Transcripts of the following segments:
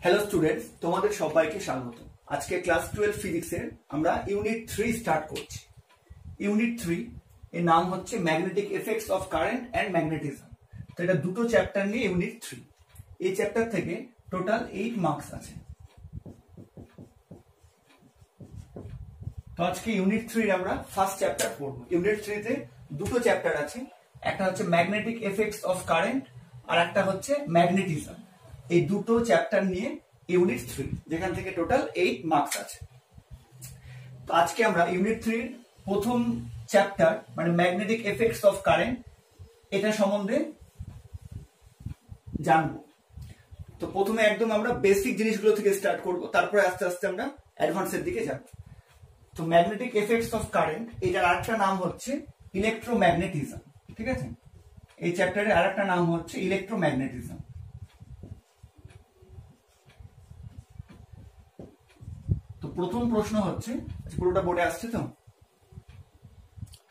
Hello students, তোমাদের সবাইকে স্বাগত। আজকে ক্লাস 12 ফিজিক্সের আমরা ইউনিট 3 স্টার্ট করছি। ইউনিট 3 এর নাম হচ্ছে magnetic effects of current and magnetism. তো এটা দুটো চ্যাপ্টার নিয়ে ইউনিট 3। এই চ্যাপ্টার থেকে টোটাল 8 মার্কস আছে। তো আজকে ইউনিট 3 আমরা ফার্স্ট চ্যাপ্টার পড়ব। ইউনিট 3 তে দুটো চ্যাপ্টার আছে, একটা হচ্ছে ম্যাগনেটিক এফেক্টস অফ কারেন্ট আর একটা হচ্ছে ম্যাগনেটিজম। এই দুটো চ্যাপ্টার নিয়ে ইউনিট 3, যেখান থেকে টোটাল 8 মার্কস আছে। তো আজকে আমরা ইউনিট 3 এর প্রথম চ্যাপ্টার মানে ম্যাগনেটিক এফেক্টস অফ কারেন্ট এটা সম্বন্ধে জানবো। তো প্রথমে একদম আমরা বেসিক জিনিসগুলো থেকে স্টার্ট করব, তারপরে আস্তে আস্তে আমরা অ্যাডভান্সের দিকে যাব। তো ম্যাগনেটিক এফেক্টস অফ কারেন্ট এটার আরেকটা নাম হচ্ছে ইলেকট্রোম্যাগনেটিজম। ঠিক আছে, এই চ্যাপ্টারের আরেকটা নাম হচ্ছে ইলেকট্রোম্যাগনেটিজম। তো প্রথম প্রশ্ন হচ্ছে, পুরোটা বোর্ডে আসছে তো?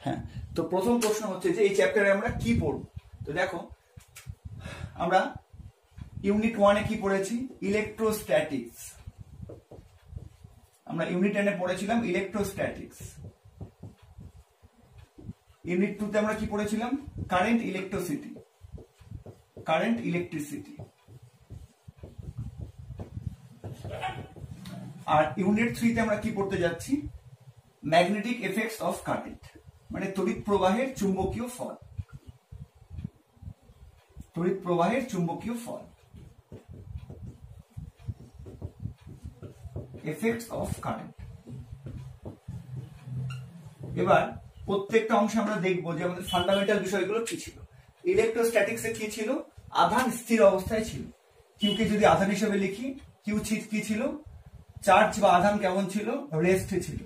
হ্যাঁ। তো প্রথম প্রশ্ন হচ্ছে যে এই চ্যাপ্টারে আমরা কি পড়ব। তো দেখো, আমরা ইউনিট 1 এ কি পড়েছি? ইলেকট্রোস্ট্যাটিক্স। আমরা ইউনিট 1 এ পড়েছিলাম ইলেকট্রোস্ট্যাটিক্স। ইউনিট 2 তে আমরা কি পড়েছিলাম? Current electricity. Current electricity. আর ইউনিট 3 তে আমরা কি পড়তে যাচ্ছি? ম্যাগনেটিক এফেক্টস অফ কারেন্ট, মানে তড়িৎ প্রবাহের চুম্বকীয় ফল। তড়িৎ প্রবাহের চুম্বকীয় ফল, এফেক্টস অফ কারেন্ট। এবার প্রত্যেকটা অংশে আমরা দেখবো যে আমাদের ফান্ডামেন্টাল বিষয়গুলো কি ছিল। ইলেকট্রোস্ট্যাটিক্সে কি ছিল? আধান স্থির অবস্থায় ছিল। কিউকে যদি আধান হিসেবে লিখি, কিউ কি ছিল? চার্জ বা আধান কেমন ছিল? রেস্টে ছিল।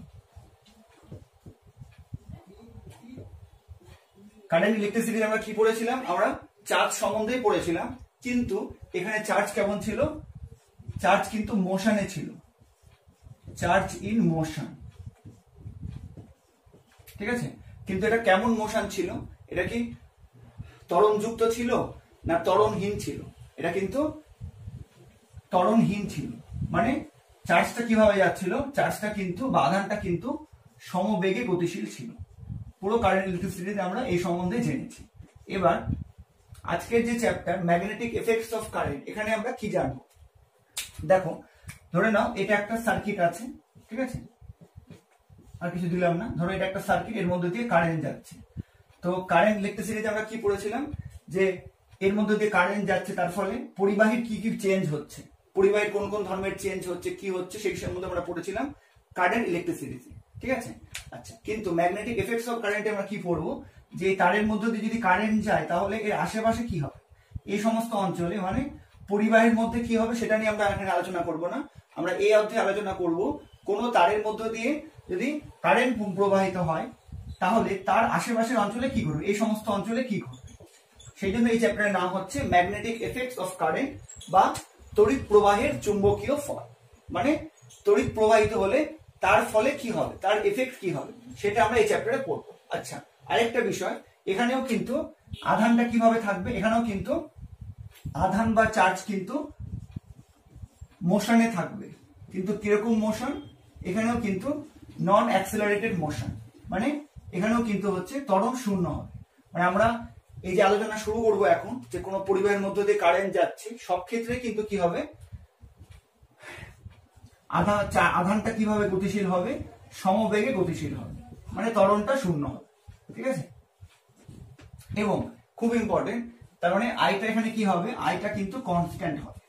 কারেন্ট ইলেকট্রিসিটি আমরা কি পড়েছিলাম? আমরা চার্জ সম্বন্ধেই পড়েছিলাম, কিন্তু এখানে চার্জ কেমন ছিল? চার্জ কিন্তু মোশনে ছিল। Charge in motion. ঠিক আছে, কিন্তু এটা কেমন মোশন ছিল? এটা কি ত্বরণযুক্ত ছিল না ত্বরণহীন ছিল? এটা কিন্তু ত্বরণহীন ছিল। মানে চার্জটা কিভাবে যাচ্ছিল? চার্জটা কিন্তু বা আধানটা কিন্তু সমবেগে গতিশীল ছিল। পুরো কারেন্ট ইলেকট্রিসিটিতে আমরা এই সম্বন্ধে জেনেছি। এবার আজকের যে chapter magnetic effects of current, এখানে আমরা কি জানবো? দেখো, ধরে নাও এটা একটা সার্কিট আছে। ঠিক আছে, আর কিছু দিলাম না। ধরো এটা একটা সার্কিট, এর মধ্যে দিয়ে কারেন্ট যাচ্ছে। তো কারেন্ট ইলেকট্রিসিটিতে আমরা কি পড়েছিলাম? যে এর মধ্যে দিয়ে কারেন্ট যাচ্ছে, তার ফলে পরিবাহীর কি কি চেঞ্জ হচ্ছে, পরিবাহীর কোন কোন ধর্মের চেঞ্জ হচ্ছে, কি হচ্ছে, সেই সম্বন্ধে আমরা পড়েছিলাম কারেন্ট ইলেকট্রিসিটিতে। ঠিক আছে, আচ্ছা। কিন্তু ম্যাগনেটিক এফেক্টস অফ কারেন্টে আমরা কি পড়বো? যে তারের মধ্যে দিয়ে যদি কারেন্ট যায়, তাহলে এর আশেপাশে কি হবে, এই সমস্ত অঞ্চলে মানে পরিবাহীর মধ্যে কি হবে, সেটা নিয়ে আমরা এখানে আলোচনা করব না। আমরা এই অধ্যায়ে আলোচনা করব কোন তারের মধ্য দিয়ে যদি কারেন্ট প্রবাহিত হয়, তাহলে তার আশেপাশের অঞ্চলে কি করবে, এই সমস্ত অঞ্চলে কি করবে। সেই জন্য এই চ্যাপ্টারের নাম হচ্ছে ম্যাগনেটিক এফেক্টস অফ কারেন্ট বা তড়িৎ প্রবাহের চুম্বকীয় ফল। মানে তড়িৎ প্রবাহিত হলে তার ফলে কি হবে, তার এফেক্ট কি হবে, সেটা আমরা এই চ্যাপ্টারে পড়বো। আচ্ছা, আরেকটা বিষয়, এখানেও কিন্তু আধানটা কিভাবে থাকবে? এখানেও কিন্তু আধান বা চার্জ কিন্তু মোশনে থাকবে, কিন্তু কিরকম মোশন? এখানেও কিন্তু নন অ্যাক্সেলারেটেড মোশন, মানে এখানেও কিন্তু হচ্ছে ত্বরণ শূন্য হবে। মানে আমরা এই যে আলোচনা শুরু করব এখন, যে কোনো পরিবাহের মধ্যে দিয়ে কারেন্ট যাচ্ছে, সব ক্ষেত্রে কিন্তু কি হবে, আধানটা কিভাবে গতিশীল হবে? সমবেগে গতিশীল হবে, মানে ত্বরণটা শূন্য হবে। ঠিক আছে, এবং খুব ইম্পর্টেন্ট, তার মানে আইটা এখানে কি হবে? আইটা কিন্তু কনস্ট্যান্ট হবে,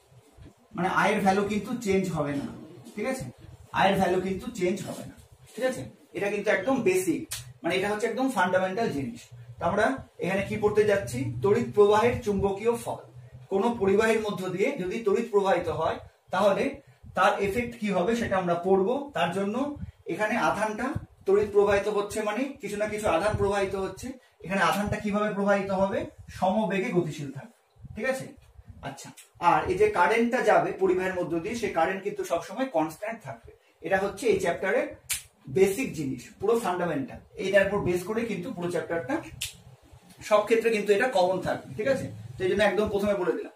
মানে আয়ের ভ্যালু কিন্তু চেঞ্জ হবে না। ঠিক আছে, আয়ের ভ্যালু কিন্তু চেঞ্জ হবে না। ঠিক আছে, এটা কিন্তু একদম বেসিক, মানে এটা হচ্ছে একদম ফান্ডামেন্টাল জিনিস। তো আমরা এখানে কি পড়তে যাচ্ছি? তড়িৎ প্রবাহের চুম্বকীয় ফল। কোন পরিবাহীর মধ্য দিয়ে যদি তড়িৎ প্রবাহিত হয়, তাহলে তার এফেক্ট কি হবে সেটা আমরা পড়বো। তার জন্য এখানে আধানটা তড়িৎ প্রবাহিত হচ্ছে, মানে কিছু না কিছু আধান প্রবাহিত হচ্ছে। এখানে আধানটা কিভাবে প্রবাহিত হবে? সমবেগে গতিশীল থাকবে। ঠিক আছে, আচ্ছা। আর এই যে কারেন্টটা যাবে পরিবাহের মধ্য দিয়ে, সেই কারেন্ট কিন্তু সবসময় কনস্ট্যান্ট থাকবে। এটা হচ্ছে এই চ্যাপ্টারের বেসিক জিনিস, পুরো ফান্ডামেন্টাল। এইটার উপর বেস করে কিন্তু পুরো চ্যাপ্টারটা সব ক্ষেত্রে কিন্তু এটা কমন থাকবে। ঠিক আছে, তো এই জন্য একদম প্রথমে বলে দিলাম।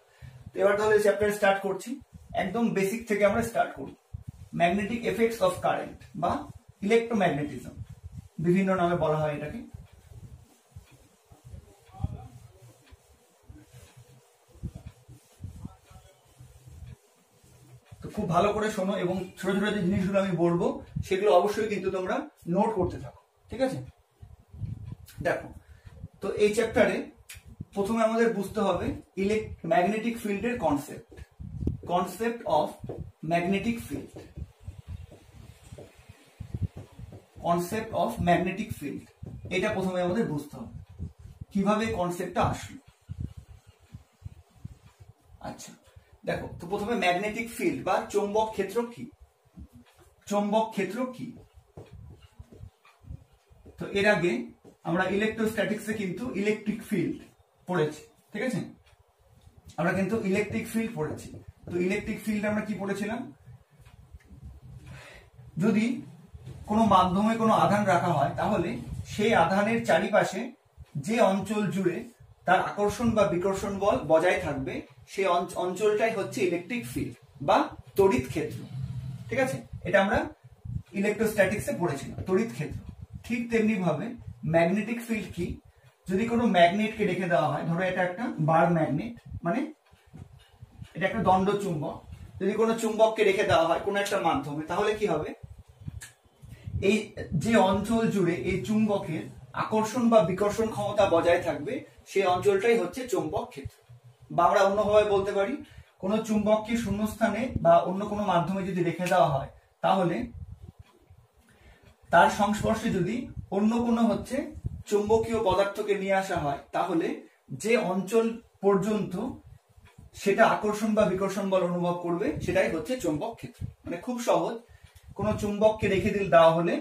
তো এবার তাহলে চ্যাপ্টার স্টার্ট করছি। একদম বেসিক থেকে আমরা স্টার্ট করব। ম্যাগনেটিক এফেক্টস অফ কারেন্ট বা ইলেকট্রোম্যাগনেটিজম বিভিন্ন নামে বলা হয় এটাকে। তো খুব ভালো করে শোনো এবং ছোট ছোট যে জিনিসগুলো আমি বলবো সেগুলো অবশ্যই কিন্তু তোমরা নোট করতে থাকো, ঠিক আছে? দেখো, তো এই চ্যাপ্টারে প্রথমে আমাদের বুঝতে হবে ম্যাগনেটিক ফিল্ডের concept of magnetic field. Concept of magnetic field এটা প্রথমে আমাদের বুঝতে হবে, কিভাবে কনসেপ্টটা আসলো। আচ্ছা দেখো, তো প্রথমে ম্যাগনেটিক ফিল্ড বা চৌম্বক ক্ষেত্র কি? চৌম্বক ক্ষেত্র কি? তো এর আগে আমরা ইলেকট্রোস্ট্যাটিক্সে কিন্তু ইলেকট্রিক ফিল্ড পড়েছি, ঠিক আছে? আমরা কিন্তু ইলেকট্রিক ফিল্ড পড়েছি। তো ইলেকট্রিক ফিল্ড আমরা কি পড়েছিলাম? যদি কোনো মাধ্যমে কোনো আধান রাখা হয় তাহলে সেই আধানের চারিপাশে যে অঞ্চল জুড়ে তার আকর্ষণ বা বিকর্ষণ বল বজায় থাকবে সেই অঞ্চলটাই হচ্ছে ইলেকট্রিক ফিল্ড বা তড়িৎ ক্ষেত্র, ঠিক আছে? এটা আমরা ইলেকট্রোস্ট্যাটিক্সে পড়েছিলাম, তড়িৎ ক্ষেত্র। ঠিক তেমনি ভাবে ম্যাগনেটিক ফিল্ড কি? যদি কোনো ম্যাগনেটকে রেখে দেওয়া হয়, ধরো এটা একটা বার ম্যাগনেট, মানে এটা একটা দণ্ড চুম্বক, যদি কোনো চুম্বককে রেখে দেওয়া হয় কোনো একটা মাধ্যমে, তাহলে কি হবে? এই যে অঞ্চল জুড়ে এই চুম্বকের আকর্ষণ বা বিকর্ষণ ক্ষমতা বজায় থাকবে সেই অঞ্চলটাই হচ্ছে চৌম্বক ক্ষেত্র। বা আমরা অন্যভাবে বলতে পারি, কোনো চুম্বককে শূন্যস্থানে বা অন্য কোনো মাধ্যমে যদি রেখে দেওয়া হয় তাহলে তার সংস্পর্শে যদি অন্য কোনো হচ্ছে চুম্বকীয় পদার্থকে নিয়ে আসা হয় তাহলে যে অঞ্চল পর্যন্ত সেটা আকর্ষণ বা বিকর্ষণ বল অনুভব করবে সেটাই হচ্ছে চৌম্বক ক্ষেত্র। মানে খুব সহজ, কোনো চুম্বককে রেখে দেওয়া হলে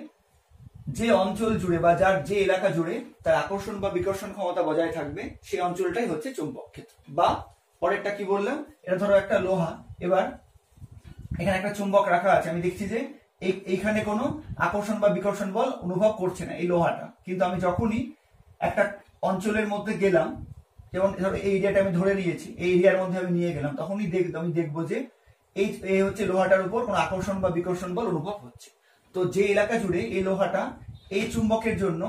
যে অঞ্চল জুড়ে বা যার যে এলাকা জুড়ে তার আকর্ষণ বা বিকর্ষণ ক্ষমতা বজায় থাকবে সেই অঞ্চলটাই হচ্ছে চৌম্বক ক্ষেত্র। বা পরেরটা কি বললাম, এটা ধরো একটা লোহা, এবার এখানে একটা চুম্বক রাখা আছে, আমি দেখছি যে এইখানে কোনো আকর্ষণ বা বিকর্ষণ বল অনুভব করছে না এই লোহাটা, কিন্তু আমি যখনই একটা অঞ্চলের মধ্যে গেলাম, যেমন ধরো এই এরিয়াটা আমি ধরে নিয়েছি, এই এরিয়ার মধ্যে আমি নিয়ে গেলাম, তখনই আমি দেখবো যে এই হচ্ছে লোহাটার উপর কোনো আকর্ষণ বা বিকর্ষণ বল অনুভব হচ্ছে। তো যে এলাকা জুড়ে এই লোহাটা এই চুম্বকের জন্য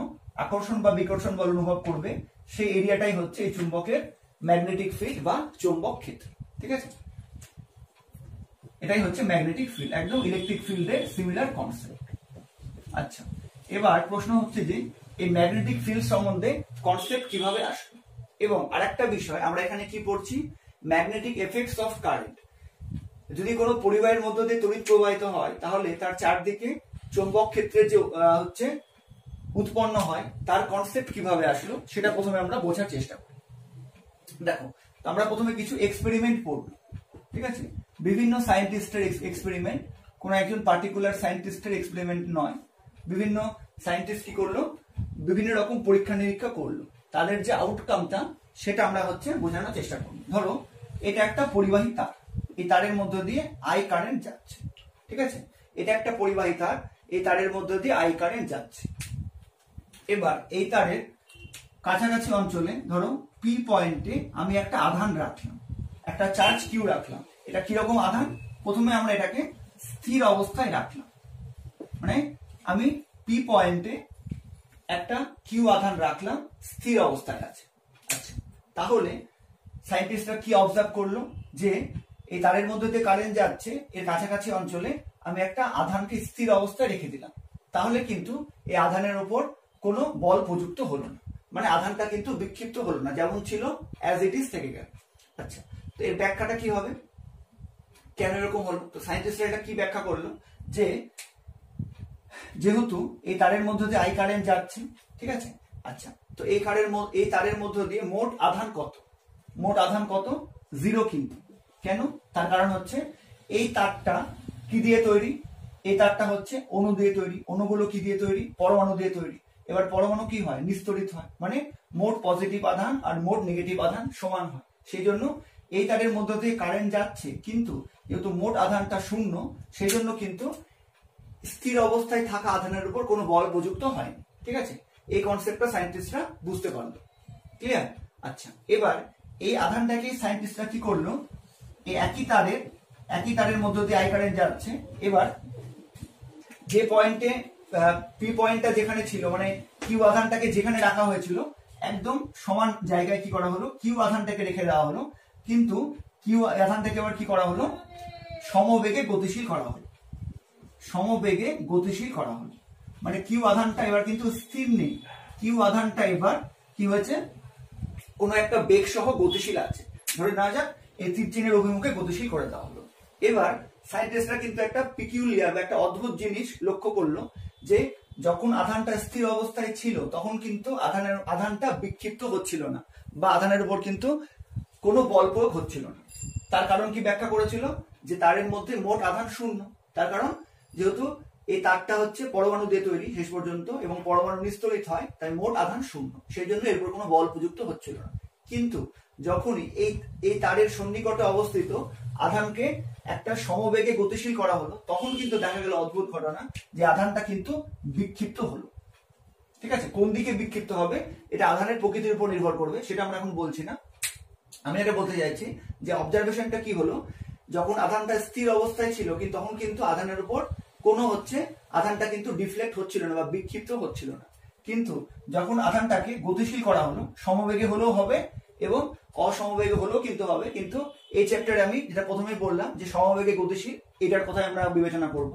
আকর্ষণ বা বিকর্ষণ বল অনুভব করবে সেই এরিয়াটাই হচ্ছে এই চুম্বকের ম্যাগনেটিক ফিল্ড বা চৌম্বক ক্ষেত্র, ঠিক আছে? এটাই হচ্ছে ম্যাগনেটিক ফিল্ড, একদম ইলেকট্রিক ফিল্ডের সিমিলার কনসেপ্ট। আচ্ছা, এবার প্রশ্ন হচ্ছে যে এই ম্যাগনেটিক ফিল্ড সম্বন্ধে কনসেপ্ট কিভাবে আসবে। এবং আরেকটা বিষয় আমরা এখানে কি পড়ছি, ম্যাগনেটিক এফেক্টস অফ কারেন্ট। যদি কোনো পরিবাহের মধ্য দিয়ে তড়িৎ প্রবাহিত হয় তাহলে তার চারদিকে চৌম্বক ক্ষেত্রের যে হচ্ছে উৎপন্ন হয় তার কনসেপ্ট কিভাবে আসলো সেটা প্রথমে আমরা বোঝার চেষ্টা করি। দেখো, আমরা প্রথমে কিছু এক্সপেরিমেন্ট পড়ব, ঠিক আছে? বিভিন্ন সায়েন্টিস্টের এক্সপেরিমেন্ট, কোনো একজন পার্টিকুলার সায়েন্টিস্টের এক্সপেরিমেন্ট নয়। বিভিন্ন সায়েন্টিস্ট কি করলো, বিভিন্ন রকম পরীক্ষা নিরীক্ষা করলো, তাদের যে আউটকামটা সেটা আমরা হচ্ছে বোঝানোর চেষ্টা করব। ধরো এটা একটা পরিবাহী তার, এই তারের মধ্য দিয়ে আই কারেন্ট যাচ্ছে, ঠিক আছে? এটা একটা পরিবাহী তার, এই তারের মধ্য দিয়ে আই কারেন্ট যাচ্ছে। এবার এই তারের কাছাকাছি অঞ্চলে ধরো পি পয়েন্টে আমি একটা আধান রাখলাম, একটা চার্জ কিউ রাখলাম। এটা কিরকম আধান? প্রথমে আমরা এটাকে স্থির অবস্থায় রাখলাম, মানে আমি পি পয়েন্টে একটা কিউ আধান রাখলাম, স্থির অবস্থায় আছে। আচ্ছা, তাহলে সায়েন্টিস্টরা কি অবজার্ভ করলো যে এই তারের মধ্যে দিয়ে কারেন্ট যাচ্ছে, এর কাছাকাছি অঞ্চলে আমি একটা আধানকে স্থির অবস্থায় রেখে দিলাম, তাহলে কিন্তু এই আধানের উপর কোনো বল প্রযুক্ত হলো না, মানে আধানটা কিন্তু বিক্ষিপ্ত হলো না, যেমন ছিল অ্যাজ ইট ইজ থেকে গেল। আচ্ছা, তো এর ব্যাখ্যাটা কি হবে, কেন এরকম হলো? তো সায়েন্টিস্টরা এটা কি ব্যাখ্যা করলো যে যেহেতু এই তারের মধ্য দিয়ে আই কারেন্ট যাচ্ছে, ঠিক আছে? আচ্ছা, তো এই তারের মধ্য দিয়ে মোট আধান কত? মোট আধান কত? 0 কিন্তু। কেন? তার কারণ হচ্ছে এই তারটা কি দিয়ে তৈরি? এই তারটা হচ্ছে অণু দিয়ে তৈরি। অণুগুলো কি দিয়ে তৈরি? পরমাণু দিয়ে তৈরি। এবার পরমাণু কি হয়? নিস্তড়িত হয়, মানে মোট পজিটিভ আধান আর মোট নেগেটিভ আধান সমান হয়। সেই জন্য এই তারের মধ্য দিয়ে কারেন্ট যাচ্ছে, কিন্তু যেহেতু মোট আধানটা শূন্য সেই জন্য কিন্তু স্থির অবস্থায় থাকা আধানের উপর কোনো বল প্রযুক্ত হয়নি, ঠিক আছে? এই কনসেপ্টটা সায়েন্টিস্টরা বুঝতে পারলো, ক্লিয়ার? আচ্ছা, এবার এই আধানটাকে সায়েন্টিস্টরা কি করলো, এই একই তারের একই তারের মধ্য দিয়ে আই কারেন্ট যাচ্ছে। এবার যে পয়েন্টে পি পয়েন্টটা যেখানে ছিল, মানে কিউ আধানটাকে যেখানে রাখা হয়েছিল একদম সমান জায়গায় কি করা হলো, কিউ আধানটাকে রেখে দেওয়া হলো, কিন্তু কিউ আধানটাকে এবার কি করা হলো, সমবেগে গতিশীল করা হলো। সমবেগে গতিশীল করা হলো, মানে কিউ আধানটা এবার কিন্তু স্থির নেই, কিউ আধানটা এবার কি হয়েছে, কোনো একটা বেগ সহ গতিশীল আছে। ধরে নেওয়া যাক এই তীর চিহ্নের অভিমুখে গতিশীল করে দেওয়া হলো। এবার সায়েন্টিস্টরা কিন্তু একটা পিকিউলিয়ার বা একটা অদ্ভুত জিনিস লক্ষ্য করলো, যে যখন আধানটা স্থির অবস্থায় ছিল তখন কিন্তু আধানটা বিক্ষিপ্ত হচ্ছিল না, বা আধানের উপর কিন্তু কোনো বল প্রয়োগ হচ্ছিল না। তার কারণ কি ব্যাখ্যা করেছিল, যে তারের মধ্যে মোট আধান শূন্য। তার কারণ যেহেতু এই তারটা হচ্ছে পরমাণু দিয়ে তৈরি শেষ পর্যন্ত, এবং পরমাণু নিস্তড়িত হয়, তাই মোট আধান শূন্য, সেই জন্য এর উপর কোনো বল প্রযুক্ত হচ্ছিল না। কিন্তু যখনই এই তারের সন্নিকটে অবস্থিত আধানকে একটা সমবেগে গতিশীল করা হলো, তখন কিন্তু দেখা গেল অদ্ভুত ঘটনা, যে আধানটা কিন্তু বিক্ষিপ্ত হলো। ঠিক আছে, কোন দিকে বিক্ষিপ্ত হবে এটা আধানের প্রকৃতির উপর নির্ভর করবে, সেটা আমরা এখন বলছি না। আমি এটা বলতে চাইছি যে অবজারভেশনটা কি হলো, যখন আধানটা স্থির অবস্থায় ছিল কিন্তু তখন কিন্তু আধানের উপর কোনো আধানটা কিন্তু ডিফ্লেক্ট হচ্ছিল না বা বিক্ষিপ্ত হচ্ছিল না। কিন্তু যখন আধানটাকে গতিশীল করা হলো, সমবেগে হলেও হবে এবং অসমবেগে হলেও কিন্তু হবে। কিন্তু এই চ্যাপ্টারে আমি যেটা প্রথমেই বললাম যে সমবেগে গতিশীল, এটার কথাই আমরা বিবেচনা করব।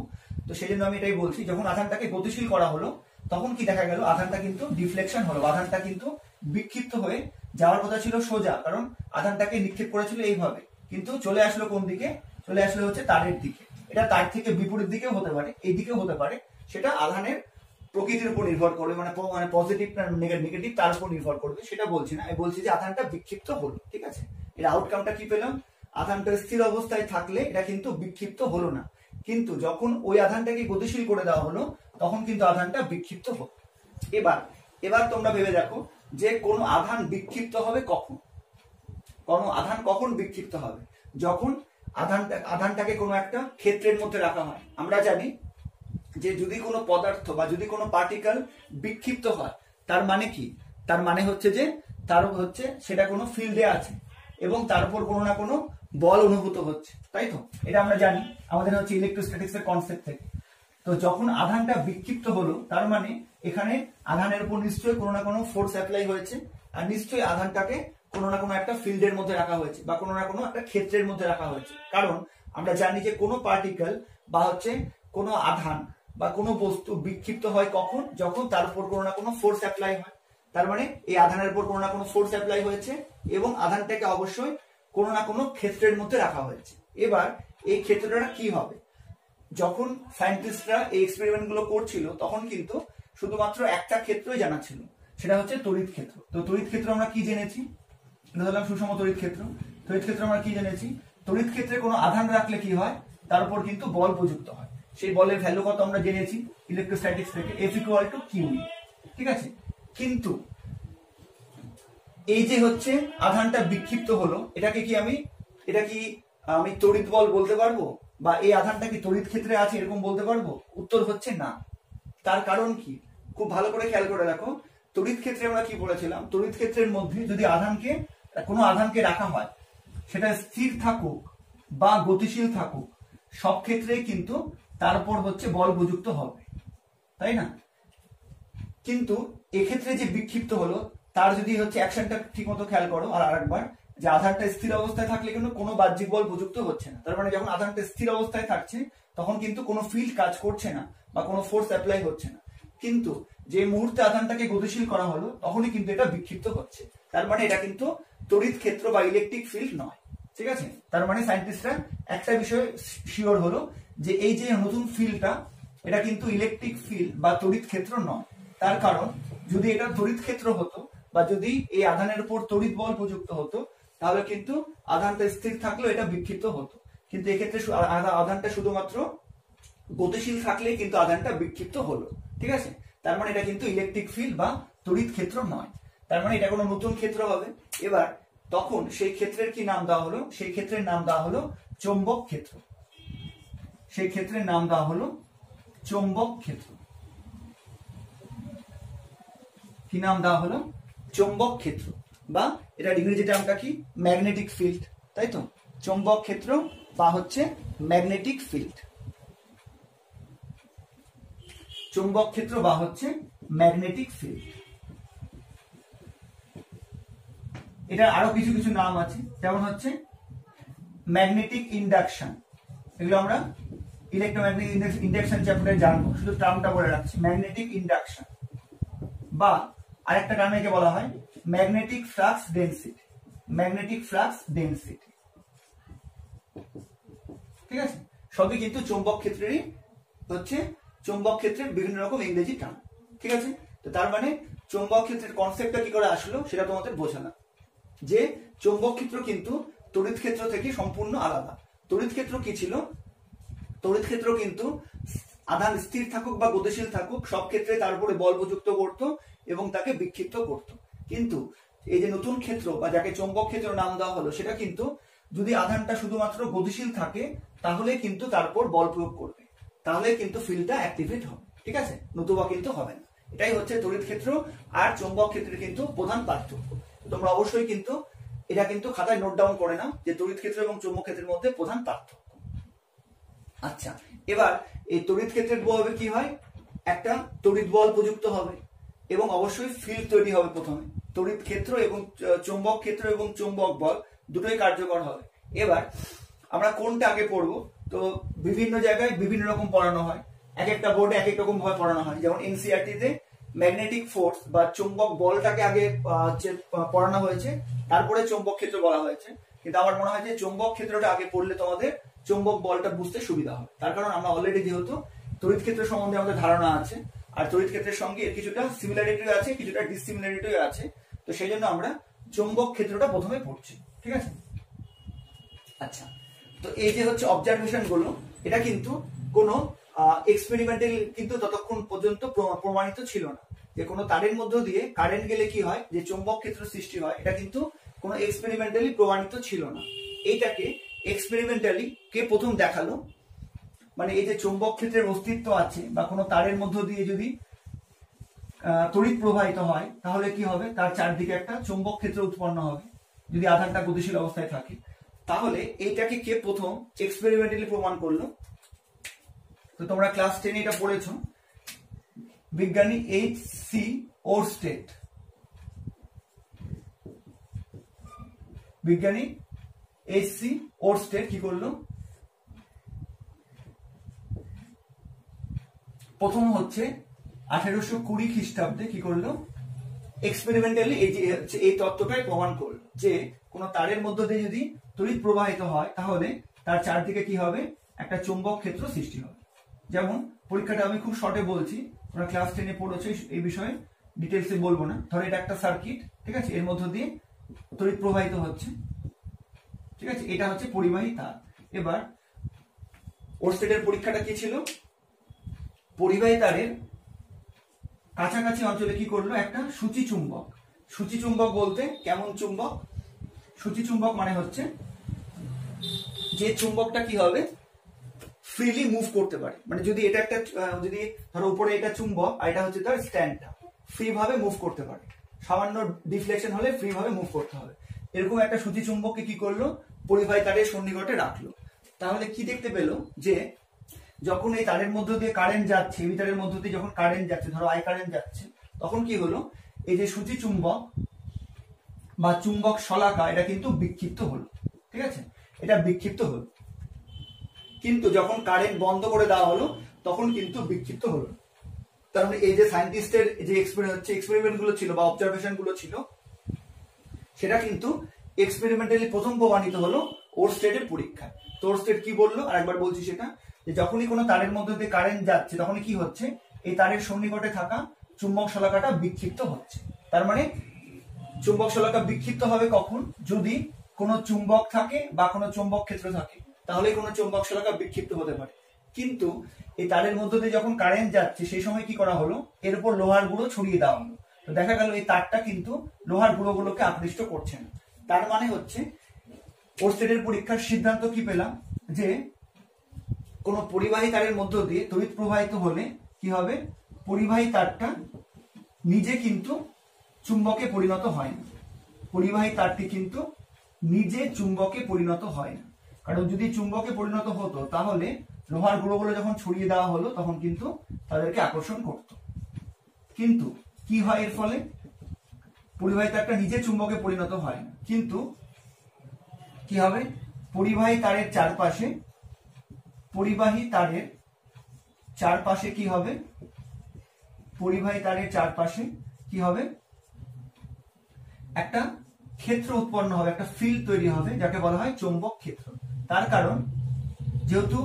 তো সেই জন্য আমি এটাই বলছি, যখন আধানটাকে গতিশীল করা হলো তখন কি দেখা গেল, আধানটা কিন্তু ডিফ্লেকশন হলো, আধানটা কিন্তু বিক্ষিপ্ত হয়ে যাওয়ার কথা ছিল সোজা, কারণ আধানটাকে নিক্ষেপ করেছিল এইভাবে, কিন্তু চলে আসলো কোন দিকে, চলে আসলো হচ্ছে তারের দিকে। এটা তার থেকে বিপরীত দিকেও হতে পারে, এই দিকেও হতে পারে, সেটা আধানের প্রকৃতির উপর নির্ভর করবে, মানে পজিটিভ না নেগেটিভ তার উপর নির্ভর করবে, সেটা বলছি না। আমি বলছি যে আধানটা বিক্ষিপ্ত হলো। ঠিক আছে, এর আউটকামটা কি পেলাম, আধানটা স্থির অবস্থায় থাকলে এটা কিন্তু বিক্ষিপ্ত হলো না, কিন্তু যখন ওই আধানটাকে গতিশীল করে দেওয়া হলো তখন কিন্তু আধানটা বিক্ষিপ্ত হলো। এবার তোমরা ভেবে দেখো যে কোন আধান বিক্ষিপ্ত হবে কখন, কোন আধান কখন বিক্ষিপ্ত হবে, যখন আধানটাকে কোনো একটা ক্ষেত্রের মধ্যে রাখা হয়। আমরা জানি যে যদি কোনো পদার্থ বা যদি কোনো পার্টিকেল বিক্ষিপ্ত হয় তার মানে কি, তার মানে হচ্ছে যে সেটা কোনো ফিল্ডে আছে এবং তার উপর কোনো না কোনো বল অনুভূত হচ্ছে, তাই তো? এটা আমরা জানি আমাদের হচ্ছে ইলেকট্রোস্ট্যাটিক্স এর কনসেপ্ট থেকে। তো যখন আধানটা বিক্ষিপ্ত হলো তার মানে এখানে আধানের উপর নিশ্চয়ই কোনো না কোনো ফোর্স অ্যাপ্লাই হয়েছে, আর নিশ্চয়ই আধানটাকে কোনো না কোনো একটা ফিল্ডের মধ্যে রাখা হয়েছে বা কোনো না কোনো একটা ক্ষেত্রের মধ্যে রাখা হয়েছে। কারণ আমরা জানি যে কোনো পার্টিকেল বা কোনো আধান বা কোনো বস্তু বিক্ষিপ্ত হয় কখন, যখন তার উপর কোনো না কোনো ফোর্স অ্যাপ্লাই হয়। তার মানে এই আধানের উপর কোনো না কোনো ফোর্স অ্যাপ্লাই হয়েছে এবং আধানটাকে অবশ্যই কোনো না কোনো ক্ষেত্রের মধ্যে রাখা হয়েছে। এবার এই ক্ষেত্রটা কি হবে, যখন সায়েন্টিস্টরা এই এক্সপেরিমেন্ট গুলো করছিল তখন কিন্তু শুধুমাত্র একটা ক্ষেত্রই জানা ছিল, সেটা হচ্ছে তড়িৎ ক্ষেত্র। তো তড়িৎ ক্ষেত্র আমরা কি জেনেছি, ধরলাম সুষম তড়িৎ ক্ষেত্র। তড়িৎ ক্ষেত্র আমরা কি জেনেছি, তড়িৎ ক্ষেত্রে কোনো আধান রাখলে কি হয়, তার উপর কিন্তু বল প্রযুক্ত হয়। সেই বলের ভ্যালু কত আমরা জেনেছি ইলেকট্রোস্ট্যাটিক্স থেকে, F = Q। ঠিক আছে, কিন্তু এই যে আধানটা বিক্ষিপ্ত হলো, এটা কি আমি তড়িৎ বল বলতে পারবো, বা এই আধানটা কি তড়িৎ ক্ষেত্রে আছে এরকম বলতে পারবো? উত্তর হচ্ছে না। তার কারণ কি, খুব ভালো করে খেয়াল করে দেখো, তড়িৎ ক্ষেত্রে আমরা কি বলেছিলাম, তড়িৎ ক্ষেত্রের মধ্যে যদি কোনো আধানকে রাখা হয়, সেটা স্থির থাকুক বা গতিশীল থাকুক, সব ক্ষেত্রেই কিন্তু তার উপর বল প্রযুক্ত হবে, তাই না? কিন্তু এক্ষেত্রে যে বিক্ষিপ্ত হলো তার যদি অ্যাকশনটা ঠিক মতো খেয়াল করো, আর আরেকবার, যে আধানটা স্থির অবস্থায় থাকলে কিন্তু কোনো বাহ্যিক বল প্রযুক্ত হচ্ছে না। তার মানে যখন আধানটা স্থির অবস্থায় থাকছে তখন কিন্তু কোনো ফিল্ড কাজ করছে না বা কোনো ফোর্স অ্যাপ্লাই হচ্ছে না, কিন্তু যে মুহূর্তে আধানটাকে গতিশীল করা হলো তখনই কিন্তু এটা বিক্ষিপ্ত হচ্ছে। তার মানে এটা কিন্তু তড়িৎ ক্ষেত্র বা ইলেকট্রিক ফিল্ড নয়। ঠিক আছে, তার মানে সায়েন্টিস্টরা একটা বিষয় শিওর হলো যে এই যে নতুন ফিল্ডটা, এটা কিন্তু ইলেকট্রিক ফিল্ড বা তড়িৎ ক্ষেত্র নয়। তার কারণ যদি এটা তড়িৎ ক্ষেত্র হতো বা যদি এই আধানের উপর তড়িৎ বল প্রযুক্ত হতো তাহলে কিন্তু আধানটা স্থির থাকলেও এটা বিক্ষিপ্ত হতো, কিন্তু এক্ষেত্রে আধানটা শুধুমাত্র গতিশীল থাকলেই কিন্তু আধানটা বিক্ষিপ্ত হলো। ঠিক আছে, তার মানে এটা কিন্তু ইলেকট্রিক ফিল্ড বা তড়িৎ ক্ষেত্র নয়, তার মানে এটা কোনো নতুন ক্ষেত্র হবে। এবার তখন সেই ক্ষেত্রের কি নাম দেওয়া হলো, সেই ক্ষেত্রের নাম দেওয়া হলো চৌম্বক ক্ষেত্র। সেই ক্ষেত্রের নাম দেওয়া হলো চৌম্বক ক্ষেত্র। কি নাম দেওয়া হলো, চৌম্বক ক্ষেত্র, বা এটা ইংরেজি টার্মটা কি, ম্যাগনেটিক ফিল্ড, তাই তো? চৌম্বক ক্ষেত্র বা হচ্ছে ম্যাগনেটিক ফিল্ড। চুম্বক ক্ষেত্র বা হচ্ছে ম্যাগনেটিক ফিল্ড। এটা আরো কিছু কিছু নাম আছে, যেমন হচ্ছে ম্যাগনেটিক ইন্ডাকশন। এগুলো আমরা ইলেকট্রোম্যাগনেটিক ইন্ডাকশন চ্যাপ্টারে জানবো, শুধু টার্মটা বলে রাখছি, ম্যাগনেটিক ইন্ডাকশন। বা আরেকটা টার্ম একে বলা হয় magnetic flux density. Magnetic flux density, ঠিক আছে? সবই কিন্তু চৌম্বক ক্ষেত্রেরই হচ্ছে, চৌম্বক ক্ষেত্রের বিভিন্ন রকম ইংরেজি টার্ম, ঠিক আছে? তো তার মানে চৌম্বক ক্ষেত্রের কনসেপ্টটা কি করে আসলো সেটা তোমাদের বোঝালাম, যে চৌম্বক ক্ষেত্র কিন্তু তড়িৎ ক্ষেত্র থেকে সম্পূর্ণ আলাদা। তড়িৎ ক্ষেত্র কি ছিল? তড়িৎ ক্ষেত্র কিন্তু আধান স্থির থাকুক বা গতিশীল থাকুক সব ক্ষেত্রে তার উপরে বল প্রযুক্ত করতো এবং তাকে বিক্ষিপ্ত করতো। কিন্তু এই যে নতুন ক্ষেত্র বা যাকে চৌম্বক ক্ষেত্র নাম দেওয়া হলো, সেটা কিন্তু যদি আধানটা শুধুমাত্র গতিশীল থাকে তাহলে কিন্তু তারপর বল প্রয়োগ করবে, তাহলে কিন্তু ফিল্ডটা অ্যাক্টিভেট হবে, ঠিক আছে? নতুবা কিন্তু হবে না। এটাই হচ্ছে তড়িৎ ক্ষেত্র আর চৌম্বক ক্ষেত্রের কিন্তু প্রধান পার্থক্য। তোমরা অবশ্যই কিন্তু এটা কিন্তু খাতায় নোট ডাউন করে নাও যে তড়িৎ ক্ষেত্র এবং চৌম্বক ক্ষেত্রের মধ্যে প্রধান পার্থক্য। আচ্ছা, এবার এই তড়িৎ ক্ষেত্রের প্রভাবে কি হয়? একটা তড়িৎ বল প্রযুক্ত হবে এবং অবশ্যই ফিল্ড তৈরি হবে। প্রথমে তড়িৎ ক্ষেত্র এবং চৌম্বক ক্ষেত্র এবং চৌম্বক বল দুটোই কার্যকর হবে। এবার আমরা কোনটা আগে পড়বো? তো বিভিন্ন জায়গায় বিভিন্ন রকম পড়ানো হয়, এক একটা বোর্ডে এক এক রকম ভাবে পড়ানো হয়। যেমন এনসিইআরটি তে ম্যাগনেটিক ফোর্স বা চৌম্বক বলটাকে আগে পড়ানো হয়েছে, তারপরে চৌম্বক ক্ষেত্র বলা হয়েছে। কিন্তু আমার মনে হয় যে চৌম্বক ক্ষেত্রটা আগে পড়লে তোমাদের চৌম্বক বলটা বুঝতে সুবিধা হবে। তার কারণ আমরা অলরেডি যেহেতু তড়িৎ ক্ষেত্র সম্বন্ধে আমাদের ধারণা আছে, আর তড়িৎ ক্ষেত্রের সঙ্গে এর কিছুটা সিমিলারিটি আছে, কিছুটা ডিসিমিলারিটি আছে, তো সেই জন্য আমরা চৌম্বক ক্ষেত্রটা প্রথমে পড়ছি, ঠিক আছে? আচ্ছা, তো এই যে হচ্ছে অবজারভেশন গুলো, এটা কিন্তু কোনো এক্সপেরিমেন্টাল কিন্তু ততক্ষণ পর্যন্ত প্রমাণিত ছিল না যে কোনো তারের মধ্য দিয়ে কারেন্ট গেলে কি হয়, যে চৌম্বক ক্ষেত্র সৃষ্টি হয়। এটা কিন্তু কোনো এক্সপেরিমেন্টালি প্রমাণিত ছিল না। এইটাকে এক্সপেরিমেন্টালি কে প্রথম দেখালো? মানে এই যে চৌম্বক ক্ষেত্রের অস্তিত্ব আছে বা কোনো তারের মধ্য দিয়ে যদি তড়িৎ প্রবাহিত হয় তাহলে কি হবে, তার চারদিকে একটা চৌম্বক ক্ষেত্র উৎপন্ন হবে যদি আধানটা গতিশীল অবস্থায় থাকে। তাহলে এইটাকে কে প্রথম এক্সপেরিমেন্টালি প্রমাণ করলো? তো তোমরা ক্লাস 10 এটা পড়েছো, বিজ্ঞানী H.C. ওরস্টেড। বিজ্ঞানী H.C. ওরস্টেড কি করলো? প্রথম হচ্ছে 1820 খ্রিস্টাব্দে কি করলো, এক্সপেরিমেন্টালি এই তত্ত্বটাই প্রমাণ করলো যে কোন তারের মধ্য দিয়ে যদি তড়িৎ প্রবাহিত হয় তাহলে তার চারদিকে কি হবে, একটা চৌম্বক ক্ষেত্র সৃষ্টি হবে। যেমন পরীক্ষাটা আমি খুব শর্টে বলছি, তোমরা ক্লাস 10 এ পড়েছো, এই বিষয়ে ডিটেলসে বলবো না। ধরো এটা একটা সার্কিট, ঠিক আছে? এর মধ্য দিয়ে তড়িৎ প্রবাহিত হচ্ছে, ঠিক আছে? এটা হচ্ছে পরিবাহী তার। এবার ওরস্টেডের পরীক্ষাটা কি ছিল? পরিবাহী তারের কাছাকাছি অঞ্চলে কি করলো, একটা সূচি চুম্বক। সূচি চুম্বক বলতে কেমন চুম্বক? সূচি চুম্বক মানে হচ্ছে যে চুম্বকটা কি হবে, ফ্রিলি মুভ করতে পারে। মানে যদি এটা একটা, যদি ধরো উপরে এটা চুম্বক আর এটা হচ্ছে তার স্ট্যান্ডটা, ফ্রি ভাবে মুভ করতে পারে, সামান্য ডিফ্লেকশন হলে ফ্রি ভাবে মুভ করতে হবে। এরকম একটা সূচি চুম্বককে কি করলো, পরিবাহী তারের সন্নিকটে রাখলো। তাহলে কি দেখতে পেলো, যে যখন এই তারের মধ্য দিয়ে কারেন্ট যাচ্ছে, এই তারের মধ্য দিয়ে যখন কারেন্ট যাচ্ছে, ধরো আই কারেন্ট যাচ্ছে, তখন কি হলো, এই যে সূচি চুম্বক বা চুম্বক শলাকা এটা কিন্তু বিক্ষিপ্ত হলো, ঠিক আছে? এটা বিক্ষিপ্ত হলো। কিন্তু যখন কারেন্ট বন্ধ করে দেওয়া হলো তখন কিন্তু বিক্ষিপ্ত হলো। তার মানে এই যে সায়েন্টিস্টের যে এক্সপেরিমেন্ট গুলো ছিল বা অবজারভেশন গুলো ছিল, সেটা কিন্তু এক্সপেরিমেন্টালি প্রথম প্রমাণিত হলো ওরস্টেডের পরীক্ষায়। তো ওরস্টেড কি বললো, আরেকবার বলছি সেটা, যে যখনই কোনো তারের মধ্যে দিয়ে কারেন্ট যাচ্ছে তখনই কি হচ্ছে, এই তারের সন্নিকটে থাকা চুম্বক শলাকাটা বিক্ষিপ্ত হচ্ছে। তার মানে চুম্বক শলাকা বিক্ষিপ্ত হবে কখন, যদি কোনো চুম্বক থাকে বা কোনো চৌম্বক ক্ষেত্র থাকে, তাহলে কোনো চৌম্বক শলাকা বিক্ষিপ্ত হতে পারে। কিন্তু এই তারের মধ্য দিয়ে যখন কারেন্ট যাচ্ছে সেই সময় কি করা হলো, এর উপর লোহার গুঁড়ো ছড়িয়ে দেওয়া হলো। তো দেখা গেল এই তারটা কিন্তু লোহার গুঁড়োগুলোকে আকৃষ্ট করছে না। তার মানে হচ্ছে ওরস্টেডের পরীক্ষার সিদ্ধান্ত কি পেলাম, যে কোনো পরিবাহী তারের মধ্য দিয়ে তড়িৎ প্রবাহিত হলে কি হবে, পরিবাহী তারটা নিজে কিন্তু চুম্বকে পরিণত হয় না। পরিবাহী তারটি কিন্তু নিজে চুম্বকে পরিণত হয় না। কারণ যদি চুম্বকে পরিণত হতো তাহলে লোহার গুঁড়োগুলো যখন ছড়িয়ে দেওয়া হলো তখন কিন্তু তাদেরকে আকর্ষণ করত। কিন্তু কি হয় এর ফলে? পরিবাহী তারটা নিজে চুম্বকে পরিণত হয় না, কিন্তু কি হবে? পরিবাহী তারের চারপাশে কি হবে? পরিবাহী তারের চারপাশে কি হবে? একটা ক্ষেত্র উৎপন্ন হবে, একটা ফিল্ড তৈরি হবে, যাকে বলা হয় চৌম্বক ক্ষেত্র। তার কারণ যেহেতু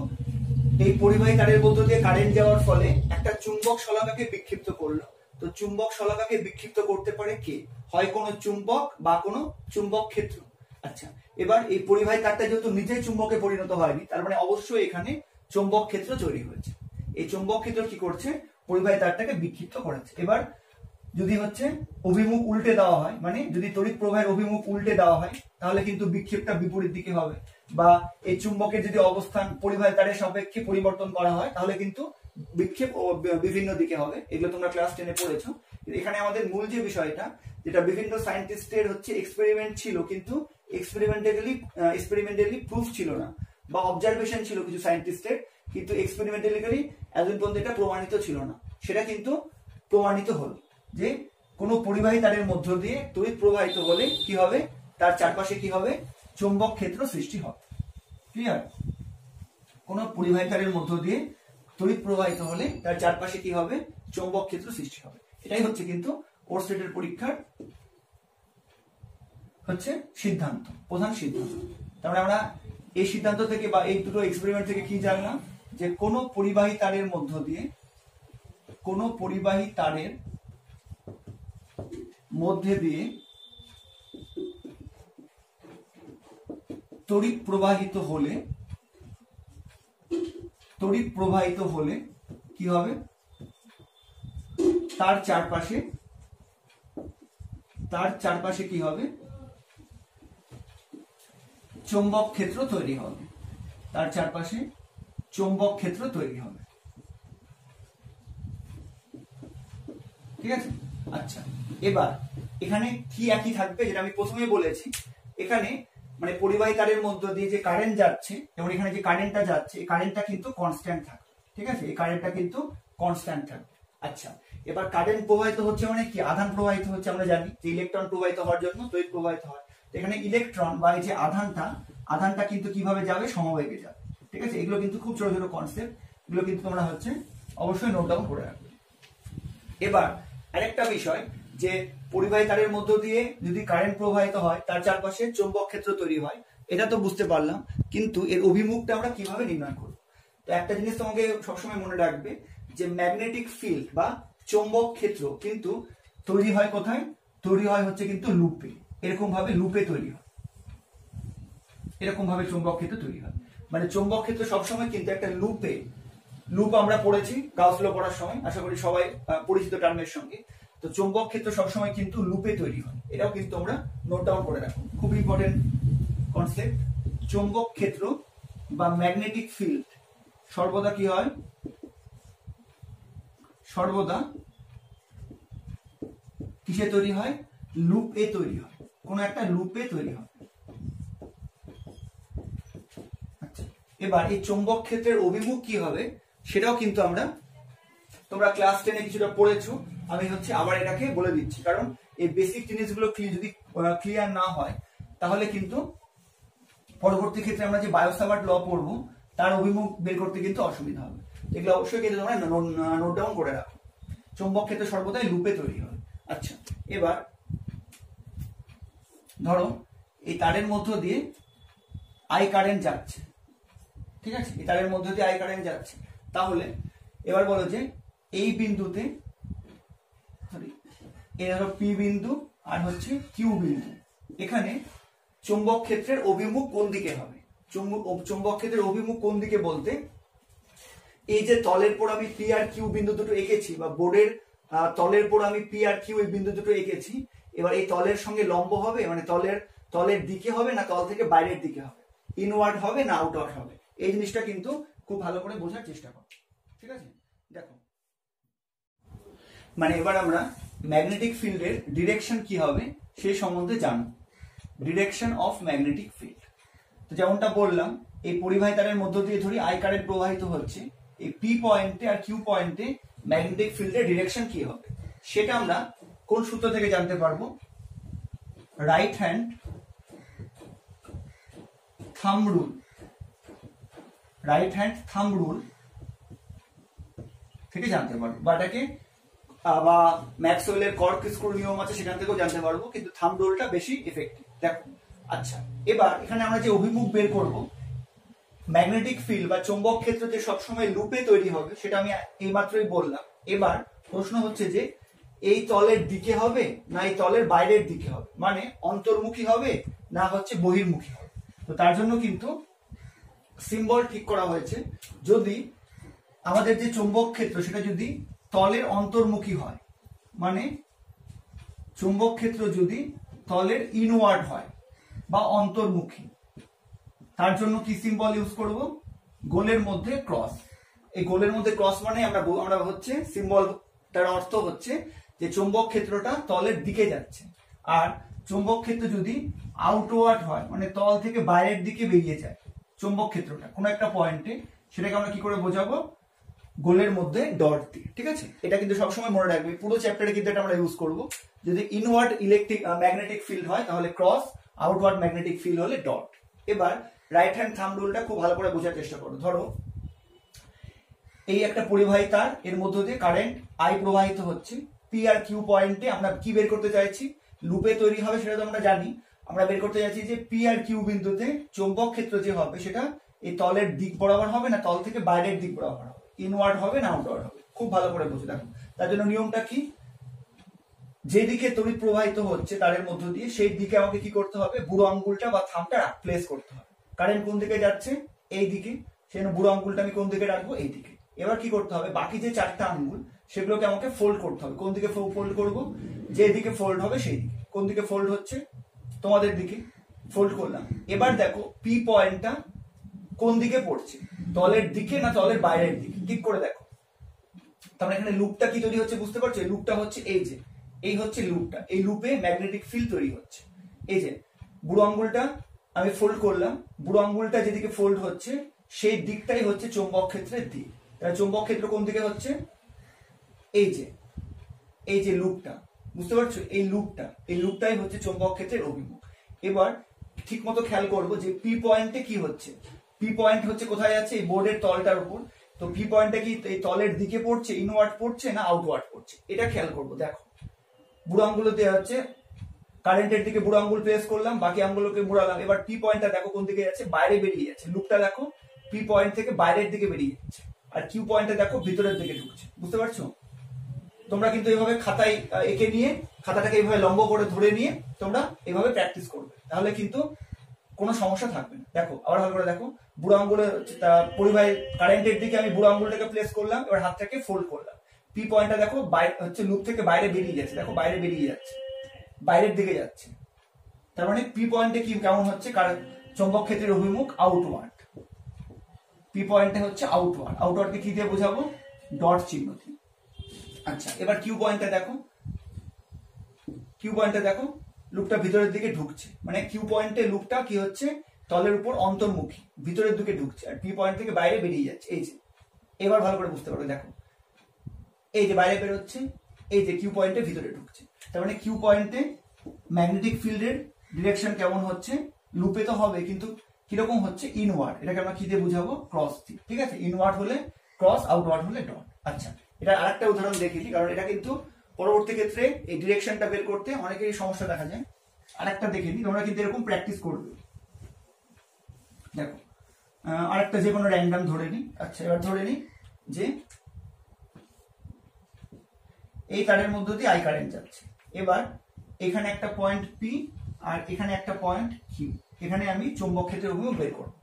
এই পরিবাহী তারের মধ্য দিয়ে কারেন্ট যাওয়ার ফলে একটা চুম্বক শলাকাকে বিক্ষিপ্ত করলো, তো চুম্বক শলাকাকে বিক্ষিপ্ত করতে পারে কে? হয় কোনো চুম্বক বা কোনো চুম্বক ক্ষেত্র। আচ্ছা, এবার এই পরিবাহী তারটা যেহেতু নিজে চুম্বকে পরিণত হয়নি, তার মানে অবশ্যই এখানে চুম্বক ক্ষেত্র তৈরি হয়েছে। এই চুম্বক ক্ষেত্র কি করছে? পরিবাহী তারটাকে বিক্ষিপ্ত করেছে। এবার যদি হচ্ছে অভিমুখ উল্টে দেওয়া হয়, মানে যদি তড়িৎ প্রবাহের অভিমুখ উল্টে দেওয়া হয়, তাহলে কিন্তু বিক্ষেপটা বিপরীত দিকে হবে। বা এই চুম্বকের যদি অবস্থান পরিবাহী তারের সাপেক্ষে পরিবর্তন করা হয়, তাহলে কিন্তু বিক্ষেপ বিভিন্ন দিকে হবে। এগুলো তোমরা ক্লাস 10-এ পড়েছো। এখানে আমাদের মূল যে বিষয়টা, যেটা বিভিন্ন সায়েন্টিস্টের হচ্ছে এক্সপেরিমেন্ট ছিল, কিন্তু এক্সপেরিমেন্টালি প্রুফ ছিল না, বা অবজারভেশন ছিল কিছু সায়েন্টিস্টের, কিন্তু এক্সপেরিমেন্টালি এতদিন পর্যন্ত এটা প্রমাণিত ছিল না। সেটা কিন্তু প্রমাণিত হলো যে কোনো পরিবাহী তারের মধ্য দিয়ে তড়িৎ প্রবাহিত হলে কি হবে? তার চারপাশে কি হবে? চুম্বক ক্ষেত্র সৃষ্টি হবে। ক্লিয়ার? কোন পরিবাহী তারের মধ্য দিয়ে তড়িৎ প্রবাহিত হলে তার চারপাশে কি হবে? চুম্বক ক্ষেত্র সৃষ্টি হবে। এটাই হচ্ছে কিন্তু ওরস্টেডের পরীক্ষার হচ্ছে সিদ্ধান্ত, প্রধান সিদ্ধান্ত। তারপরে আমরা এই সিদ্ধান্ত থেকে বা এই দুটো এক্সপেরিমেন্ট থেকে কি জানলাম? যে কোন পরিবাহী তারের মধ্য দিয়ে তড়িৎ প্রবাহিত হলে কি হবে? তার চারপাশে কি হবে? চৌম্বক ক্ষেত্র তৈরি হবে। তার চারপাশে চৌম্বক ক্ষেত্র তৈরি হবে। ঠিক আছে? আচ্ছা, এবার এখানে কি একই থাকবে? যেটা আমি প্রথমে বলেছি, এখানে মানে পরিবাহী তারের মধ্য দিয়ে যে কারেন্ট যাচ্ছে, এবং এখানে যে কারেন্টটা যাচ্ছে, এই কারেন্টটা কিন্তু কনস্ট্যান্ট থাকবে। ঠিক আছে? এই কারেন্টটা কিন্তু কনস্ট্যান্ট থাকবে। আচ্ছা, এবার কারেন্ট প্রবাহিত হচ্ছে মানে কি? আধান প্রবাহিত হচ্ছে। আমরা জানি যে ইলেকট্রন প্রবাহিত হওয়ার জন্য তড়িৎ প্রবাহিত হয়। এখানে ইলেকট্রন বা এই যে আধানটা কিন্তু কিভাবে যাবে? সমবেগে যাবে। ঠিক আছে? এগুলো কিন্তু খুব ছোট ছোট কনসেপ্ট, এগুলো কিন্তু তোমরা হচ্ছে অবশ্যই নোট ডাউন করে রাখবে। এবার আরেকটা বিষয়, যে পরিবাহী তারের মধ্য দিয়ে যদি কারেন্ট প্রবাহিত হয়, তার চারপাশে চৌম্বক ক্ষেত্র তৈরি হয়, এটা তো বুঝতে পারলাম, কিন্তু এর অভিমুখটা আমরা কিভাবে নির্ণয় করব? তো একটা জিনিস তোমাকে সবসময় মনে রাখবে, যে ম্যাগনেটিক ফিল্ড বা চৌম্বক ক্ষেত্র কিন্তু তৈরি হয় কোথায়? তৈরি হয় হচ্ছে কিন্তু লুপে। এরকম ভাবে লুপে তৈরি হয়, এরকম ভাবে চৌম্বক ক্ষেত্র তৈরি হয়। মানে চৌম্বক ক্ষেত্র সবসময় কিন্তু একটা লুপ আমরা পড়েছি গাউস ল পড়ার সময়, আশা করি সবাই পরিচিত টার্মের সঙ্গে। তো চৌম্বক ক্ষেত্র সবসময় কিন্তু লুপে তৈরি হয়, এটাও কিন্তু আমরা নোট ডাউন করে রাখো, খুব ইম্পর্টেন্ট কনসেপ্ট। চৌম্বক ক্ষেত্র বা ম্যাগনেটিক ফিল্ড সর্বদা কি হয়? সর্বদা কিসে তৈরি হয়? লুপে তৈরি হয়, কোন একটা লুপে তৈরি হয়। আচ্ছা, এবার এই চৌম্বক ক্ষেত্রের অভিমুখ কি হবে সেটাও কিন্তু তোমরা ক্লাস 10-এ কিছুটা পড়েছো। আমি হচ্ছে আবার এটাকে বলে দিচ্ছি, কারণ এই বেসিক জিনিসগুলো যদি ক্লিয়ার না হয়, তাহলে কিন্তু পরবর্তী ক্ষেত্রে আমরা যে বায়োসাভার্ট ল পড়বো, তার অভিমুখ বের করতে কিন্তু অসুবিধা হবে। এগুলো অবশ্যই কিন্তু তোমরা নোট ডাউন করে রাখো। চৌম্বক ক্ষেত্র সর্বদাই লুপে তৈরি হয়। আচ্ছা, এবার ধরো এই তারের মধ্য দিয়ে আই কারেন্ট যাচ্ছে। ঠিক আছে? এই তারের মধ্য দিয়ে আই কারেন্ট যাচ্ছে। তাহলে এবার বলো যে এই বিন্দুতে, এই ধরো পি বিন্দু আর হচ্ছে কিউ বিন্দু, এখানে চৌম্বক ক্ষেত্রের অভিমুখ কোন দিকে হবে? চৌম্বক ক্ষেত্রের অভিমুখ কোন দিকে বলতে, এই যে তলের পর আমি পি আর কিউ বিন্দু দুটো এঁকেছি, বা বোর্ডের তলের পর আমি পি আর কিউ এই বিন্দু দুটো এঁকেছি, এবার এই তলের সঙ্গে লম্ব হবে, মানে তলের দিকে হবে না তল থেকে বাইরের দিকে হবে, ইনওয়ার্ড হবে না আউটওয়ার্ড হবে, এই জিনিসটা কিন্তু খুব ভালো করে বোঝার চেষ্টা করো। ঠিক আছে? দেখো, মানে এবার আমরা ম্যাগনেটিক ফিল্ডের ডিরেকশন কি হবে সেই সম্বন্ধে জানবো। ডিরেকশন অফ ম্যাগনেটিক ফিল্ড, তো যেমনটা বললাম এই পরিবাহী তারের মধ্য দিয়ে ধরি আই কারেন্ট প্রবাহিত হচ্ছে, এই পি পয়েন্টে আর কিউ পয়েন্টে ম্যাগনেটিক ফিল্ডের ডিরেকশন কি হবে সেটা আমরা কোন সূত্র থেকে জানতে পারবো? Right hand thumb rule, right hand thumb rule থেকে জানতে পারবো, বা এটাকে বা ম্যাক্সওয়েলের কর্কস্ক্রু নিয়ম আছে সেখান থেকেও জানতে পারবো, কিন্তু থাম্ব রুলটা বেশি এফেক্টিভ। দেখো আচ্ছা, এবার এখানে আমরা যে অভিমুখ বের করব, ম্যাগনেটিক ফিল্ড বা চৌম্বক ক্ষেত্র যে সবসময় লুপে তৈরি হবে সেটা আমি এইমাত্রই বললাম। এবার প্রশ্ন হচ্ছে যে এই তলের দিকে হবে না এই তলের বাইরের দিকে হবে, মানে অন্তর্মুখী হবে না হচ্ছে বহির্মুখী হবে। তো তার জন্য কিন্তু সিম্বল ঠিক করা হয়েছে, যদি আমাদের যে চৌম্বক ক্ষেত্র সেটা যদি তলের অন্তর্মুখী হয়, মানে চৌম্বক ক্ষেত্র যদি তলের ইনওয়ার্ড হয় বা অন্তর্মুখী, তার জন্য কি সিম্বল ইউজ করব? গোলের মধ্যে ক্রস। এই গোলের মধ্যে ক্রস মানে আমরা হচ্ছে সিম্বলটার অর্থ হচ্ছে যে চৌম্বক ক্ষেত্রটা তলের দিকে যাচ্ছে, আর চৌম্বক ক্ষেত্র যদি আউটওয়ার্ড হয় মানে তল থেকে বাইরের দিকে বেরিয়ে যায় চৌম্বক ক্ষেত্রটা কোনো একটা পয়েন্টে, সেটাকে আমরা কি করে বোঝাবো? গোলের মধ্যে ডট দিয়ে। ঠিক আছে, এটা কিন্তু সবসময় মনে রাখবে, পুরো চ্যাপ্টারে কিন্তু এটা আমরা ইউজ করব। যদি ইনওয়ার্ড ইলেকট্রিক ম্যাগনেটিক ফিল্ড হয় তাহলে ক্রস, আউটওয়ার্ড ম্যাগনেটিক ফিল্ড হলে ডট। এবার রাইট হ্যান্ড থাম্ব রুলটা খুব ভালো করে বোঝার চেষ্টা করো। ধরো এই একটা পরিবাহী তার, এর মধ্য দিয়ে কারেন্ট আই প্রবাহিত হচ্ছে, পি আর কিউ পয়েন্টে আমরা কি বের করতে চাইছি? লুপে তৈরি হবে সেটা তো আমরা জানি, আমরা বের করতে চাইছি যে পি আর কিউ বিন্দুতে চৌম্বক ক্ষেত্র যে হবে সেটা এই তলের দিক বরাবর হবে না তল থেকে বাইরের দিক বরাবর হবে, ইনওয়ার্ড হবে না আউটওয়ার্ড হবে। খুব ভালো করে বুঝে দেখো। তার জন্য নিয়মটা কি? যেদিকে তড়িৎ প্রবাহিত হচ্ছে তারের মধ্য দিয়ে সেই দিকে আমাকে কি করতে হবে? বুড়ো আঙ্গুলটা বা থামটা প্লেস করতে হবে। কারেন্ট কোন দিকে যাচ্ছে? এই দিকে, সেজন্য বুড়ো আঙ্গুলটা আমি কোন দিকে রাখবো? এই দিকে। এবার কি করতে হবে? বাকি যে চারটা আঙ্গুল সেগুলোকে আমাকে ফোল্ড করতে হবে। কোন দিকে ফোল্ড করব? যে দিকে ফোল্ড হবে সেই দিকে। কোন দিকে ফোল্ড হচ্ছে? তোমাদের দিকে। ফোল্ড করলাম। এবার দেখো পি পয়েন্টটা কোন দিকে পড়ছে, তলের দিকে না তলের বাইরের দিকে? ঠিক করে দেখো। তাহলে এখানে লুপটা কি তৈরি হচ্ছে বুঝতে পারছো? লুপটা হচ্ছে এই যে, এই হচ্ছে লুপটা, এই লুপে ম্যাগনেটিক ফিল্ড তৈরি হচ্ছে। এই যে বুড়ো আঙ্গুলটা আমি ফোল্ড করলাম, বুড়ো আঙ্গুলটা যেদিকে ফোল্ড হচ্ছে সেই দিকটাই হচ্ছে চৌম্বক ক্ষেত্রের দিক। তাহলে চৌম্বক ক্ষেত্র কোন দিকে হচ্ছে? এই যে লুপটা, বুঝতে পারছো? এই লুপটাই হচ্ছে চৌম্বক ক্ষেত্রের অভিমুখ। এবার ঠিক মতো খেয়াল করবো যে পি পয়েন্টে কি হচ্ছে। পি পয়েন্ট হচ্ছে কোথায় আছে? এই বোর্ডের তলটার উপর। তো পি পয়েন্টটা কি এই তলের দিকে পড়ছে, ইনওয়ার্ড পড়ছে না আউটওয়ার্ড পড়ছে? এটা খেয়াল করবো। দেখো বুড়ো আঙ্গুল দেওয়া হচ্ছে, কারেন্টের দিকে বুড়ো আঙ্গুল প্লেস করলাম, বাকি আঙ্গুলকে মুড়ালাম। এবার পি পয়েন্টটা দেখো কোন দিকে যাচ্ছে? বাইরে বেরিয়ে যাচ্ছে। লুপটা দেখো পি পয়েন্ট থেকে বাইরের দিকে বেরিয়ে যাচ্ছে, আর কিউ পয়েন্টটা দেখো ভিতরের দিকে ঢুকছে। বুঝতে পারছো? তোমরা কিন্তু এইভাবে খাতায় এঁকে নিয়ে, খাতাটাকে এইভাবে লম্ব করে ধরে নিয়ে তোমরা এইভাবে প্র্যাকটিস করবে, তাহলে কিন্তু কোনো সমস্যা থাকবে না। দেখো আবার ভালো করে দেখো, বুড়ো আঙ্গুলের পরিবাহী কারেন্টের দিকে আমি বুড়ো আঙ্গুলটাকে প্লেস করলাম, এবার হাতটাকে ফোল্ড করলাম। পি পয়েন্টটা দেখো হচ্ছে লুপ থেকে বাইরে বেরিয়ে যাচ্ছে। দেখো বাইরে বেরিয়ে যাচ্ছে, বাইরের দিকে যাচ্ছে। তার মানে পি পয়েন্টে কি কেমন হচ্ছে? কারণ চৌম্বক ক্ষেত্রের অভিমুখ আউটওয়ার্ড। পি পয়েন্টে হচ্ছে আউটওয়ার্ড। আউটওয়ার্ডকে কি দিয়ে বোঝাবো? ডট চিহ্ন দিয়ে। আচ্ছা, এবার কিউ পয়েন্টটা দেখো, লুপটা ভিতরের দিকে ঢুকছে, মানে কিউ পয়েন্টে লুপটা কি হচ্ছে? তলের উপর অন্তর্মুখী, ভিতরের দিকে ঢুকছে, আর পি পয়েন্ট থেকে বাইরে বেরিয়ে যাচ্ছে। এই যে, এবার ভালো করে বুঝতে পারবে। দেখো এই যে বাইরে বেরোচ্ছে, এই যে কিউ পয়েন্টে ভিতরে ঢুকছে। তার মানে কিউ পয়েন্টে ম্যাগনেটিক ফিল্ডের ডিরেকশন কেমন হচ্ছে? লুপে তো হবে, কিন্তু কিরকম হচ্ছে? ইনওয়ার্ড। এটাকে আমরা কি দিয়ে বুঝাবো? ক্রস দিয়ে। ঠিক আছে, ইনওয়ার্ড হলে ক্রস, আউটওয়ার্ড হলে ডট। আচ্ছা, এটা আরেকটা উদাহরণ দেখিয়ে, কারণ এটা কিন্তু পরবর্তী ক্ষেত্রে এই ডিরেকশনটা বের করতে অনেকেরই সমস্যা দেখা যায়। আরেকটা দেখে নিই, তোমরা কিন্তু এরকম প্র্যাকটিস করবে। দেখো আরেকটা যে কোনো র্যান্ডম ধরে নিই। আচ্ছা, এবার ধরে নিই যে এই তারের মধ্য দিয়ে আই কারেন্ট যাচ্ছে। এবার এখানে একটা পয়েন্ট পি আর এখানে একটা পয়েন্ট কিউ, এখানে আমি চৌম্বক ক্ষেত্রের অভিমুখ বের করবো।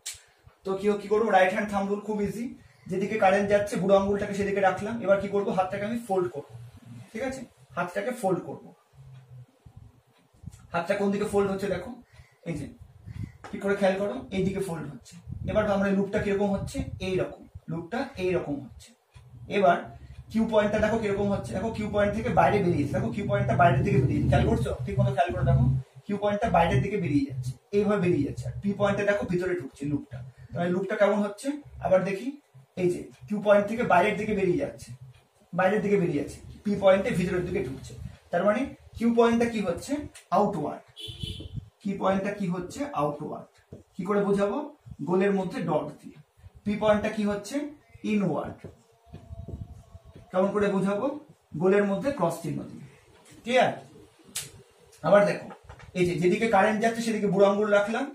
তো কি করবো? রাইট হ্যান্ড থাম্ব রুল, খুব ইজি। যেদিকে কারেন্ট যাচ্ছে বুড়ো আঙ্গুলটাকে সেদিকে রাখলাম। এবার কি করবো? হাতটাকে আমি ফোল্ড করবো। ঠিক আছে, হাতটাকে ফোল্ড করবো। হাতটা কোন দিকে ফোল্ড হচ্ছে দেখো, এই যে, কি করে খেয়াল করো, এই দিকে ফোল্ড হচ্ছে। এবার আমরা লুপটা কিরকম হচ্ছে? এইরকম, লুপটা এইরকম হচ্ছে। এবার কিউ পয়েন্টটা দেখো কিরকম হচ্ছে। দেখো কিউ পয়েন্ট থেকে বাইরে বেরিয়েছে। দেখো কিউ পয়েন্টটা বাইরের দিকে বেরিয়েছে, খেয়াল করছো? ঠিক মতো খেয়াল করে দেখো, কিউ পয়েন্টটা বাইরের দিকে বেরিয়ে যাচ্ছে, এইভাবে বেরিয়ে যাচ্ছে। আর পি পয়েন্টে দেখো ভিতরে ঢুকছে লুপটা। তাহলে লুপটা কেমন হচ্ছে আবার দেখি, এই যে কিউ পয়েন্ট থেকে বাইরের দিকে বেরিয়ে যাচ্ছে, বাইরের দিকে বেরিয়ে যাচ্ছে, পি পয়েন্টে ভিতরের দিকে ঢুকছে, তার মানে কিউ পয়েন্টটা কি হচ্ছে আউটওয়ার্ড, কি পয়েন্টটা কি হচ্ছে আউটওয়ার্ড। কি করে বোঝাবো, গোলের মধ্যে ডট দিয়ে। পি পয়েন্টটা কি হচ্ছে ইনওয়ার্ড, কেমন করে বোঝাবো, গোলের মধ্যে ক্রস চিহ্ন দিয়ে। ক্লিয়ার? আবার দেখো, এই যে যেদিকে কারেন্ট যাচ্ছে সেদিকে বুড়ো আঙ্গুল রাখলাম,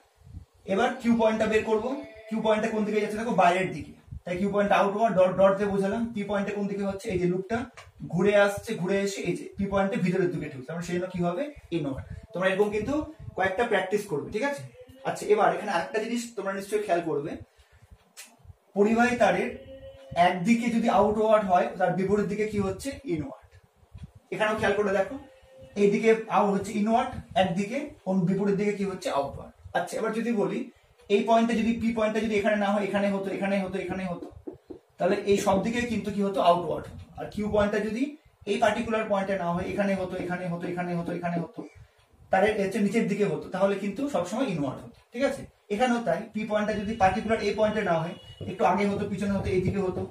এবার কিউ পয়েন্টটা বের করবো, কিউ পয়েন্টটা কোন দিকে যাচ্ছে দেখো বাইরের দিকে, তাই Q point outward dot dot দিয়ে বোঝালাম। পি পয়েন্টে কোন দিকে হচ্ছে, এই যে লুপটা ঘুরে আসছে, ঘুরে এসে এই যে পি পয়েন্টে ভিতরের দিকে ঢুকছে, আমরা সেই জন্য কি হবে ইনওয়ার্ড। তোমরা এরকম কিন্তু কয়েকটা প্র্যাকটিস করবে, ঠিক আছে? আচ্ছা, এবার এখানে আরেকটা জিনিস তোমরা নিশ্চয়ই খেয়াল করবে, পরিবাহী তারের একদিকে যদি আউটওয়ার্ড হয় তার বিপরীত দিকে কি হচ্ছে ইনওয়ার্ড। এখানেও খেয়াল করে দেখো, এইদিকে আউট হচ্ছে ইনওয়ার্ড, একদিকে বিপরীত দিকে কি হচ্ছে আউটওয়ার্ড। আচ্ছা, এবার যদি বলি এই পয়েন্টে যদি পি পয়েন্টটা যদি এখানে না হয়, এখানে হতো, এখানে হতো, এখানে হতো, তাহলে এই সব দিকে কিন্তু কি হতো আউটওয়ার্ড হতো। আর কিউ পয়েন্টটা যদি এই পার্টিকুলার পয়েন্টে না হয়, এখানে হতো, এখানে হতো, এখানে হতো, এখানে হতো, তার হচ্ছে নিচের দিকে হতো, তাহলে কিন্তু সবসময় ইনওয়ার্ড হতো। ঠিক আছে? এখানেও তাই, পি পয়েন্টটা যদি পার্টিকুলার এই পয়েন্টে না হয়, একটু আগে হতো, পিছনে হতো, এইদিকে হতো,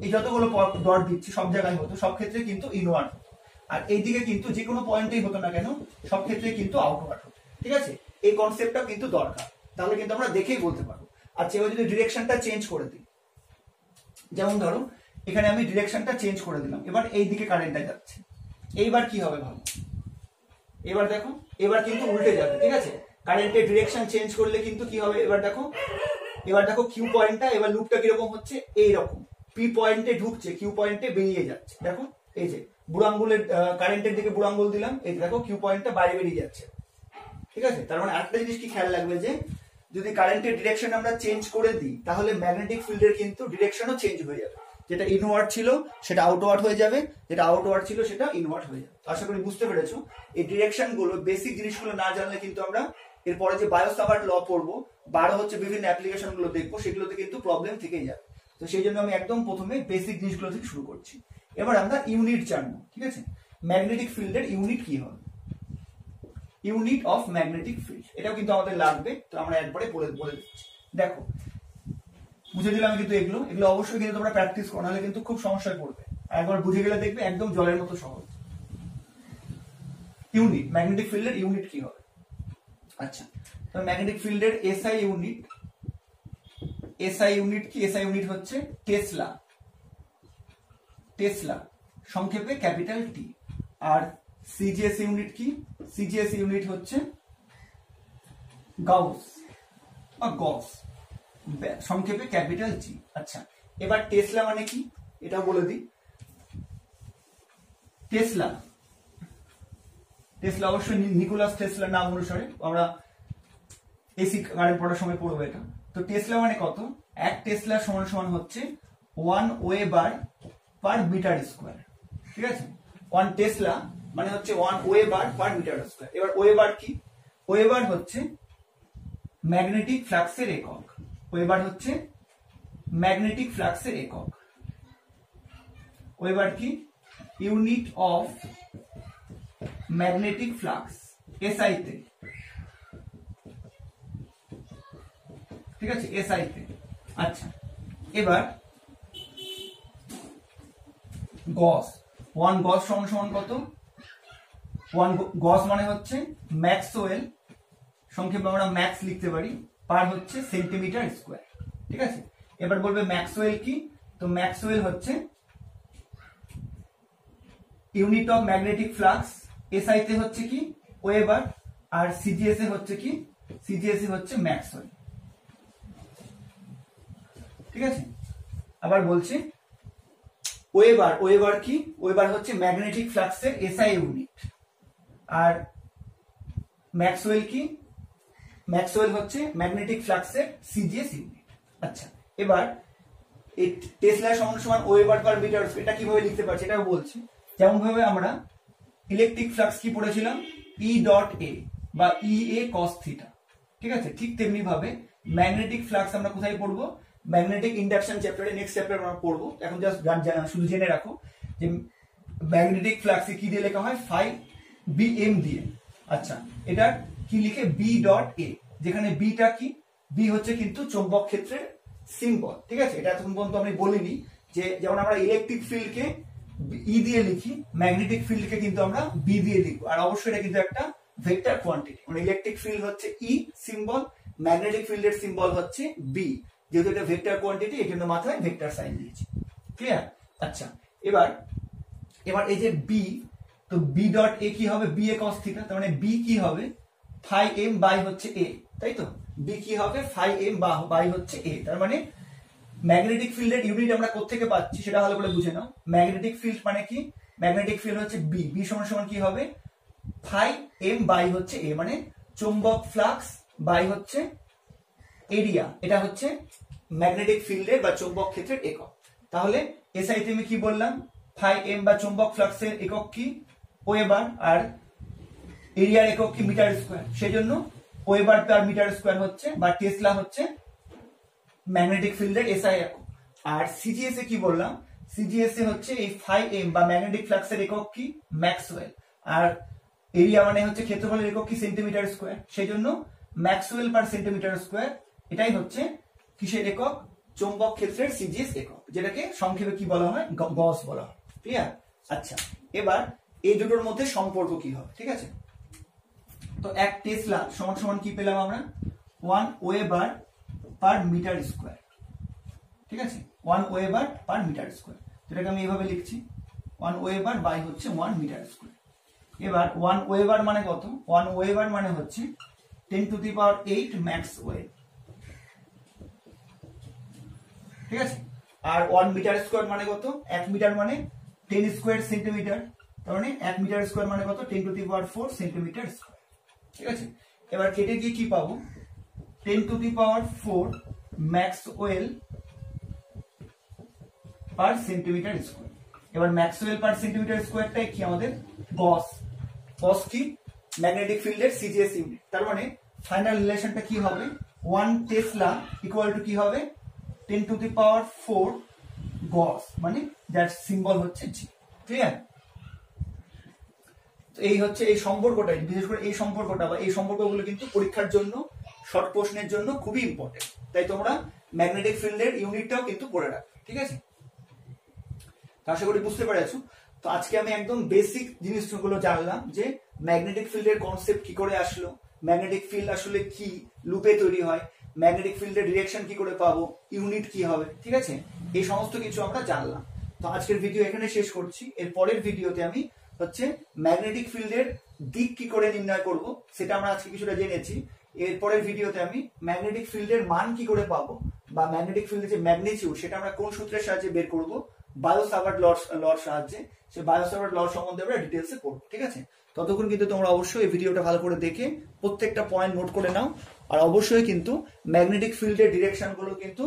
এই যতগুলো ডট দিচ্ছি সব জায়গায় হতো, সব ক্ষেত্রে কিন্তু ইনওয়ার্ড হতো। আর এইদিকে কিন্তু যে কোনো পয়েন্টেই হতো না কেন, সব ক্ষেত্রে কিন্তু আউটওয়ার্ড হতো। ঠিক আছে? এই কনসেপ্টটা কিন্তু দরকার, তাহলে কিন্তু আমরা দেখেই বলতে পারবো। আচ্ছা, এবার যদি ডিরেকশনটা চেঞ্জ করে দিই, যেমন ধরো এখানে আমি ডিরেকশনটা চেঞ্জ করে দিলাম, এবার এই দিকে কারেন্টটা যাচ্ছে, এইবার কি হবে ভাবো, এবার দেখো, এবার কিন্তু উল্টে যাবে। ঠিক আছে? কারেন্টের ডিরেকশন চেঞ্জ করলে কিন্তু কি হবে, এবার দেখো, এবার দেখো কিউ পয়েন্টটা, এবার লুপটা কিরকম হচ্ছে এইরকম, পি পয়েন্টে ঢুকছে, কিউ পয়েন্টে বেরিয়ে যাচ্ছে। দেখো এই যে বুড়ো আঙ্গুলের কারেন্টের দিকে বুড়ো আঙ্গুল দিলাম, এই দেখো কিউ পয়েন্টটা বাইরে বেরিয়ে যাচ্ছে। ঠিক আছে? তার মানে আরেকটা জিনিস কি খেয়াল রাখবে, যে যদি কারেন্টের ডিরেকশন আমরা চেঞ্জ করে দিই, তাহলে ম্যাগনেটিক ফিল্ডের কিন্তু ডিরেকশনও চেঞ্জ হয়ে যাবে। যেটা ইনওয়ার্ড ছিল সেটা আউটওয়ার্ড হয়ে যাবে, যেটা আউটওয়ার্ড ছিল সেটা ইনওয়ার্ড হয়ে যাবে। আশা করি বুঝতে পেরেছো। এই ডিরেকশন গুলো, বেসিক জিনিসগুলো না জানলে কিন্তু আমরা এরপরে যে বায়োসাভার্ট ল পড়বো, বারো হচ্ছে বিভিন্ন অ্যাপ্লিকেশন গুলো দেখবো, সেগুলোতে কিন্তু প্রবলেম থেকেই যাবে। তো সেই জন্য আমি একদম প্রথমে বেসিক জিনিসগুলো থেকে শুরু করছি। এবার আমরা ইউনিট জানবো। ঠিক আছে? ম্যাগনেটিক ফিল্ডের ইউনিট কি হবে, ইউনিট অফ ম্যাগনেটিক ফিল্ড, এটাও কিন্তু আমাদের লাগবে, তো আমরা একবারে বলে দিচ্ছি। দেখো, বুঝে দিলাম কিন্তু এগুলো অবশ্যই কিন্তু তোমরা প্র্যাকটিস করো, নাহলে কিন্তু খুব সমস্যায় পড়বে। একবার বুঝে গেলে দেখবে একদম জলের মতো সহজ। ইউনিট, ম্যাগনেটিক ফিল্ডের ইউনিট কি হবে? আচ্ছা, তো ম্যাগনেটিক ফিল্ডের এসআই ইউনিট, এসআই ইউনিট কি, এসআই ইউনিট হচ্ছে টেসলা, টেসলা সংক্ষেপে ক্যাপিটাল টি। আর সিজিএস ইউনিট কি, সিজিএস ইউনিট হচ্ছে গাউস বা গস, সংক্ষেপে ক্যাপিটাল জি। আচ্ছা, এবার টেসলা মানে কি এটা বলে দিই। টেসলা, টেসলা অবশ্যই নিকোলাস টেসলার নাম অনুসারে, আমরা এসি কারেন্ট পড়ার সময় পড়বো এটা। তো টেসলা মানে কত, এক টেসলা সমান সমান হচ্ছে 1 ওয়েবার পার মিটার স্কোয়ার। ঠিক আছে? 1 টেসলা মানে হচ্ছে 1 ওয়েবার পার মিটার স্কোয়ার। এবার ওয়েবার কি, ওয়েবার হচ্ছে ম্যাগনেটিক ফ্লাক্সের একক, ওয়েবার হচ্ছে ম্যাগনেটিক ফ্লাক্সের একক। ওয়েবার কি, unit of magnetic flux, SI তে। ঠিক আছে? এসআই তে। আচ্ছা, এবার গস, 1 গস সমান সমান কত, 1 গস মানে হচ্ছে ম্যাক্সওয়েল, সংক্ষেপে আমরা ম্যাক্স লিখতে পারি, পার হচ্ছে সেন্টিমিটার স্কোয়ার। ঠিক আছে? এবার বলবে ম্যাক্সওয়েল কি, তো ম্যাক্সওয়েল হচ্ছে unit of magnetic flux, SI তে হচ্ছে কি ওয়েবার, আর সিজিএস এ হচ্ছে কি, সিজিএস এ হচ্ছে ম্যাক্সওয়েল। ঠিক আছে? আবার বলছি, ওয়েবার, ওয়েবার কি, ওয়েবার হচ্ছে ম্যাগনেটিক ফ্লাক্সের এসআই ইউনিট, আর ম্যাক্সওয়েল কি, ম্যাক্সওয়েল হচ্ছে ম্যাগনেটিক ফ্লাক্সের সিজিএস ইউনিট। আচ্ছা, এবার এই টেসলা সমান সমান ওয়েবার পার মিটার, এটা কিভাবে লিখতে পারছি এটাও বলছি। যেমন ভাবে আমরা ইলেকট্রিক ফ্লাক্স কি পড়েছিলাম, ই ডট এ বা ই এ কস থিটা। ঠিক আছে? ঠিক তেমনি ভাবে ম্যাগনেটিক ফ্লাক্স আমরা কোথায় পড়বো, ম্যাগনেটিক ইন্ডাকশন চ্যাপ্টারে, নেক্সট চ্যাপ্টারে আমরা পড়বো। এখন জাস্ট শুধু জেনে রাখো যে ম্যাগনেটিক ফ্লাক্সে কি দিয়ে লেখা হয়, ফাই বি এম দিয়ে। আচ্ছা, এটা কি লিখে, বি ডট এ, যেখানে বিটা কি, বি হচ্ছে কিন্তু চৌম্বক ক্ষেত্রের সিম্বল, ঠিক আছে। এটা এতক্ষণ পর্যন্ত আমি বলিনি যে যেমন আমরা ইলেকট্রিক ফিল্ডকে ই দিয়ে লিখি, ম্যাগনেটিক ফিল্ডকে কিন্তু আমরা বি দিয়ে লিখবো। আর অবশ্যই এটা কিন্তু একটা ভেক্টর কোয়ান্টিটি, মানে ইলেকট্রিক ফিল্ড হচ্ছে ই সিম্বল, ম্যাগনেটিক ফিল্ডের সিম্বল হচ্ছে বি। যেহেতু এটা ভেক্টর কোয়ান্টিটি এই জন্য মাথায় ভেক্টর সাইন দিয়েছি। ক্লিয়ার? আচ্ছা, এবার এই যে বি, তো বি ডট এ কি হবে? বি এ কস থিটা, তার মানে বি কি হবে? ফাই এম বাই হচ্ছে এ, তাই তো? বি কি হবে? ফাই এম বাই হচ্ছে এ। তার মানে ম্যাগনেটিক ফিল্ডের ইউনিট আমরা কোত্থেকে পাচ্ছি সেটা ভালো করে বুঝে নাও। ম্যাগনেটিক ফিল্ড মানে কি? ম্যাগনেটিক ফিল্ড হচ্ছে বি, বি সমান সমান কি হবে? ফাই এম বাই হচ্ছে এ, মানে চৌম্বক ফ্লাক্স বাই হচ্ছে এরিয়া। এটা হচ্ছে ম্যাগনেটিক ফিল্ডের বা চৌম্বক ক্ষেত্রের একক। তাহলে এসআইতে আমি কি বললাম? ফাই এম বা চৌম্বক ফ্লাক্সের একক কি? ওয়েবার, আর এরিয়ার একক কি? Metre square. সেই জন্য ওয়েবার পার মিটার স্কোয়ার হচ্ছে বা টেসলা হচ্ছে ম্যাগনেটিক ফিল্ডের এসআই একক। আর সিজিএস এ কি বললাম? সিজিএস এ হচ্ছে এই ফাই এম বা ম্যাগনেটিক ফ্লাক্সের একক কি? ম্যাক্সওয়েল। আর এরিয়া মানে হচ্ছে ক্ষেত্রফলের একক কি? Centimetre square. সেই জন্য ম্যাক্সওয়েল পার সেন্টিমিটার স্কোয়ার, এটাই হচ্ছে কিসের একক? চৌম্বক ক্ষেত্রের সিজিএস একক, যেটাকে সংক্ষেপে কি বলা হয়? গস বলা হয়। ক্লিয়ার? আচ্ছা, এবার এই দুটোর মধ্যে সম্পর্ক কি হবে? ঠিক আছে, তো এক টেসলা সমান সমান কি পেলাম আমরা? 1 ওয়েবার পার মিটার স্কোয়ার। ঠিক আছে, 1 ওয়েবার পার মিটার স্কোয়ার, যেটাকে আমি এইভাবে লিখছি 1 ওয়েবার বাই হচ্ছে 1 মিটার স্কোয়ার। এবার 1 ওয়েবার মানে কত? 1 ওয়েবার মানে হচ্ছে 10⁸ ম্যাক্সওয়েল। ঠিক আছে, আর 1 মিটার স্কোয়ার মানে কত? 1 মিটার মানে 10 স্কোয়ার সেন্টিমিটার, তার মানে 1 মিটার স্কোয়ার মানে কত? 10⁴ সেন্টিমিটার স্কোয়ার। ঠিক আছে, এবার কেটে গিয়ে কি পাবো? 10⁴ ম্যাক্সওয়েল পার সেন্টিমিটার স্কোয়ার। এবার ম্যাক্সওয়েল পার সেন্টিমিটার স্কোয়ারটাই কি আমাদের? গস। গস কি? ম্যাগনেটিক ফিল্ডের সিজিএস ইউনিট। তার মানে ফাইনাল রিলেশনটা কি হবে? 1 টেসলা ইকুয়াল টু কি হবে? 10⁴ গস, মানে যার সিম্বল হচ্ছে জি। ক্লিয়ার? এই হচ্ছে এই সম্পর্কটা, বিশেষ করে এই সম্পর্কটা বা এই সম্পর্কগুলো কিন্তু পরীক্ষার জন্য, শর্ট প্রশ্নের জন্য খুবই ইম্পর্টেন্ট। তাই তোমরা ম্যাগনেটিক ফিল্ডের ইউনিটটাও কিন্তু পড়ে রাখবে। ঠিক আছে, আশা করি বুঝতে পেরেছো। তো আজকে আমি একদম বেসিক জিনিসগুলো জানলাম, যে ম্যাগনেটিক ফিল্ডের কনসেপ্ট কি করে আসলো, ম্যাগনেটিক ফিল্ড আসলে কি, লুপে তৈরি হয়, ম্যাগনেটিক ফিল্ডের ডিরেকশন কি করে পাবো, ইউনিট কি হবে। ঠিক আছে, এই সমস্ত কিছু আমরা জানলাম। তো আজকের ভিডিও এখানে শেষ করছি। এর পরের ভিডিওতে আমি হচ্ছে ম্যাগনেটিক ফিল্ডের দিক কি করে নির্ণয় করব সেটা আমরা আজকে কিছুটা জেনেছি। এরপরের ভিডিওতে আমি ম্যাগনেটিক ফিল্ডের মান কি করে পাবো, বা ম্যাগনেটিক ফিল্ডের যে ম্যাগনিটিউড সেটা আমরা কোন সূত্রের সাহায্যে বের করব, বায়ো-সাভার্ট লর সাহায্যে, সেই বায়ো-সাভার্ট লর সম্বন্ধে আমরা ডিটেলসে পড়বো। ঠিক আছে, ততক্ষণ কিন্তু তোমরা অবশ্যই এই ভিডিওটা ভালো করে দেখে প্রত্যেকটা পয়েন্ট নোট করে নাও। আর অবশ্যই কিন্তু ম্যাগনেটিক ফিল্ডের ডিরেকশন গুলো কিন্তু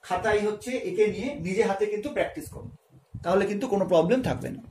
খাতায় হচ্ছে এঁকে নিয়ে নিজে হাতে কিন্তু প্র্যাকটিস করো, তাহলে কিন্তু কোনো প্রবলেম থাকবে না।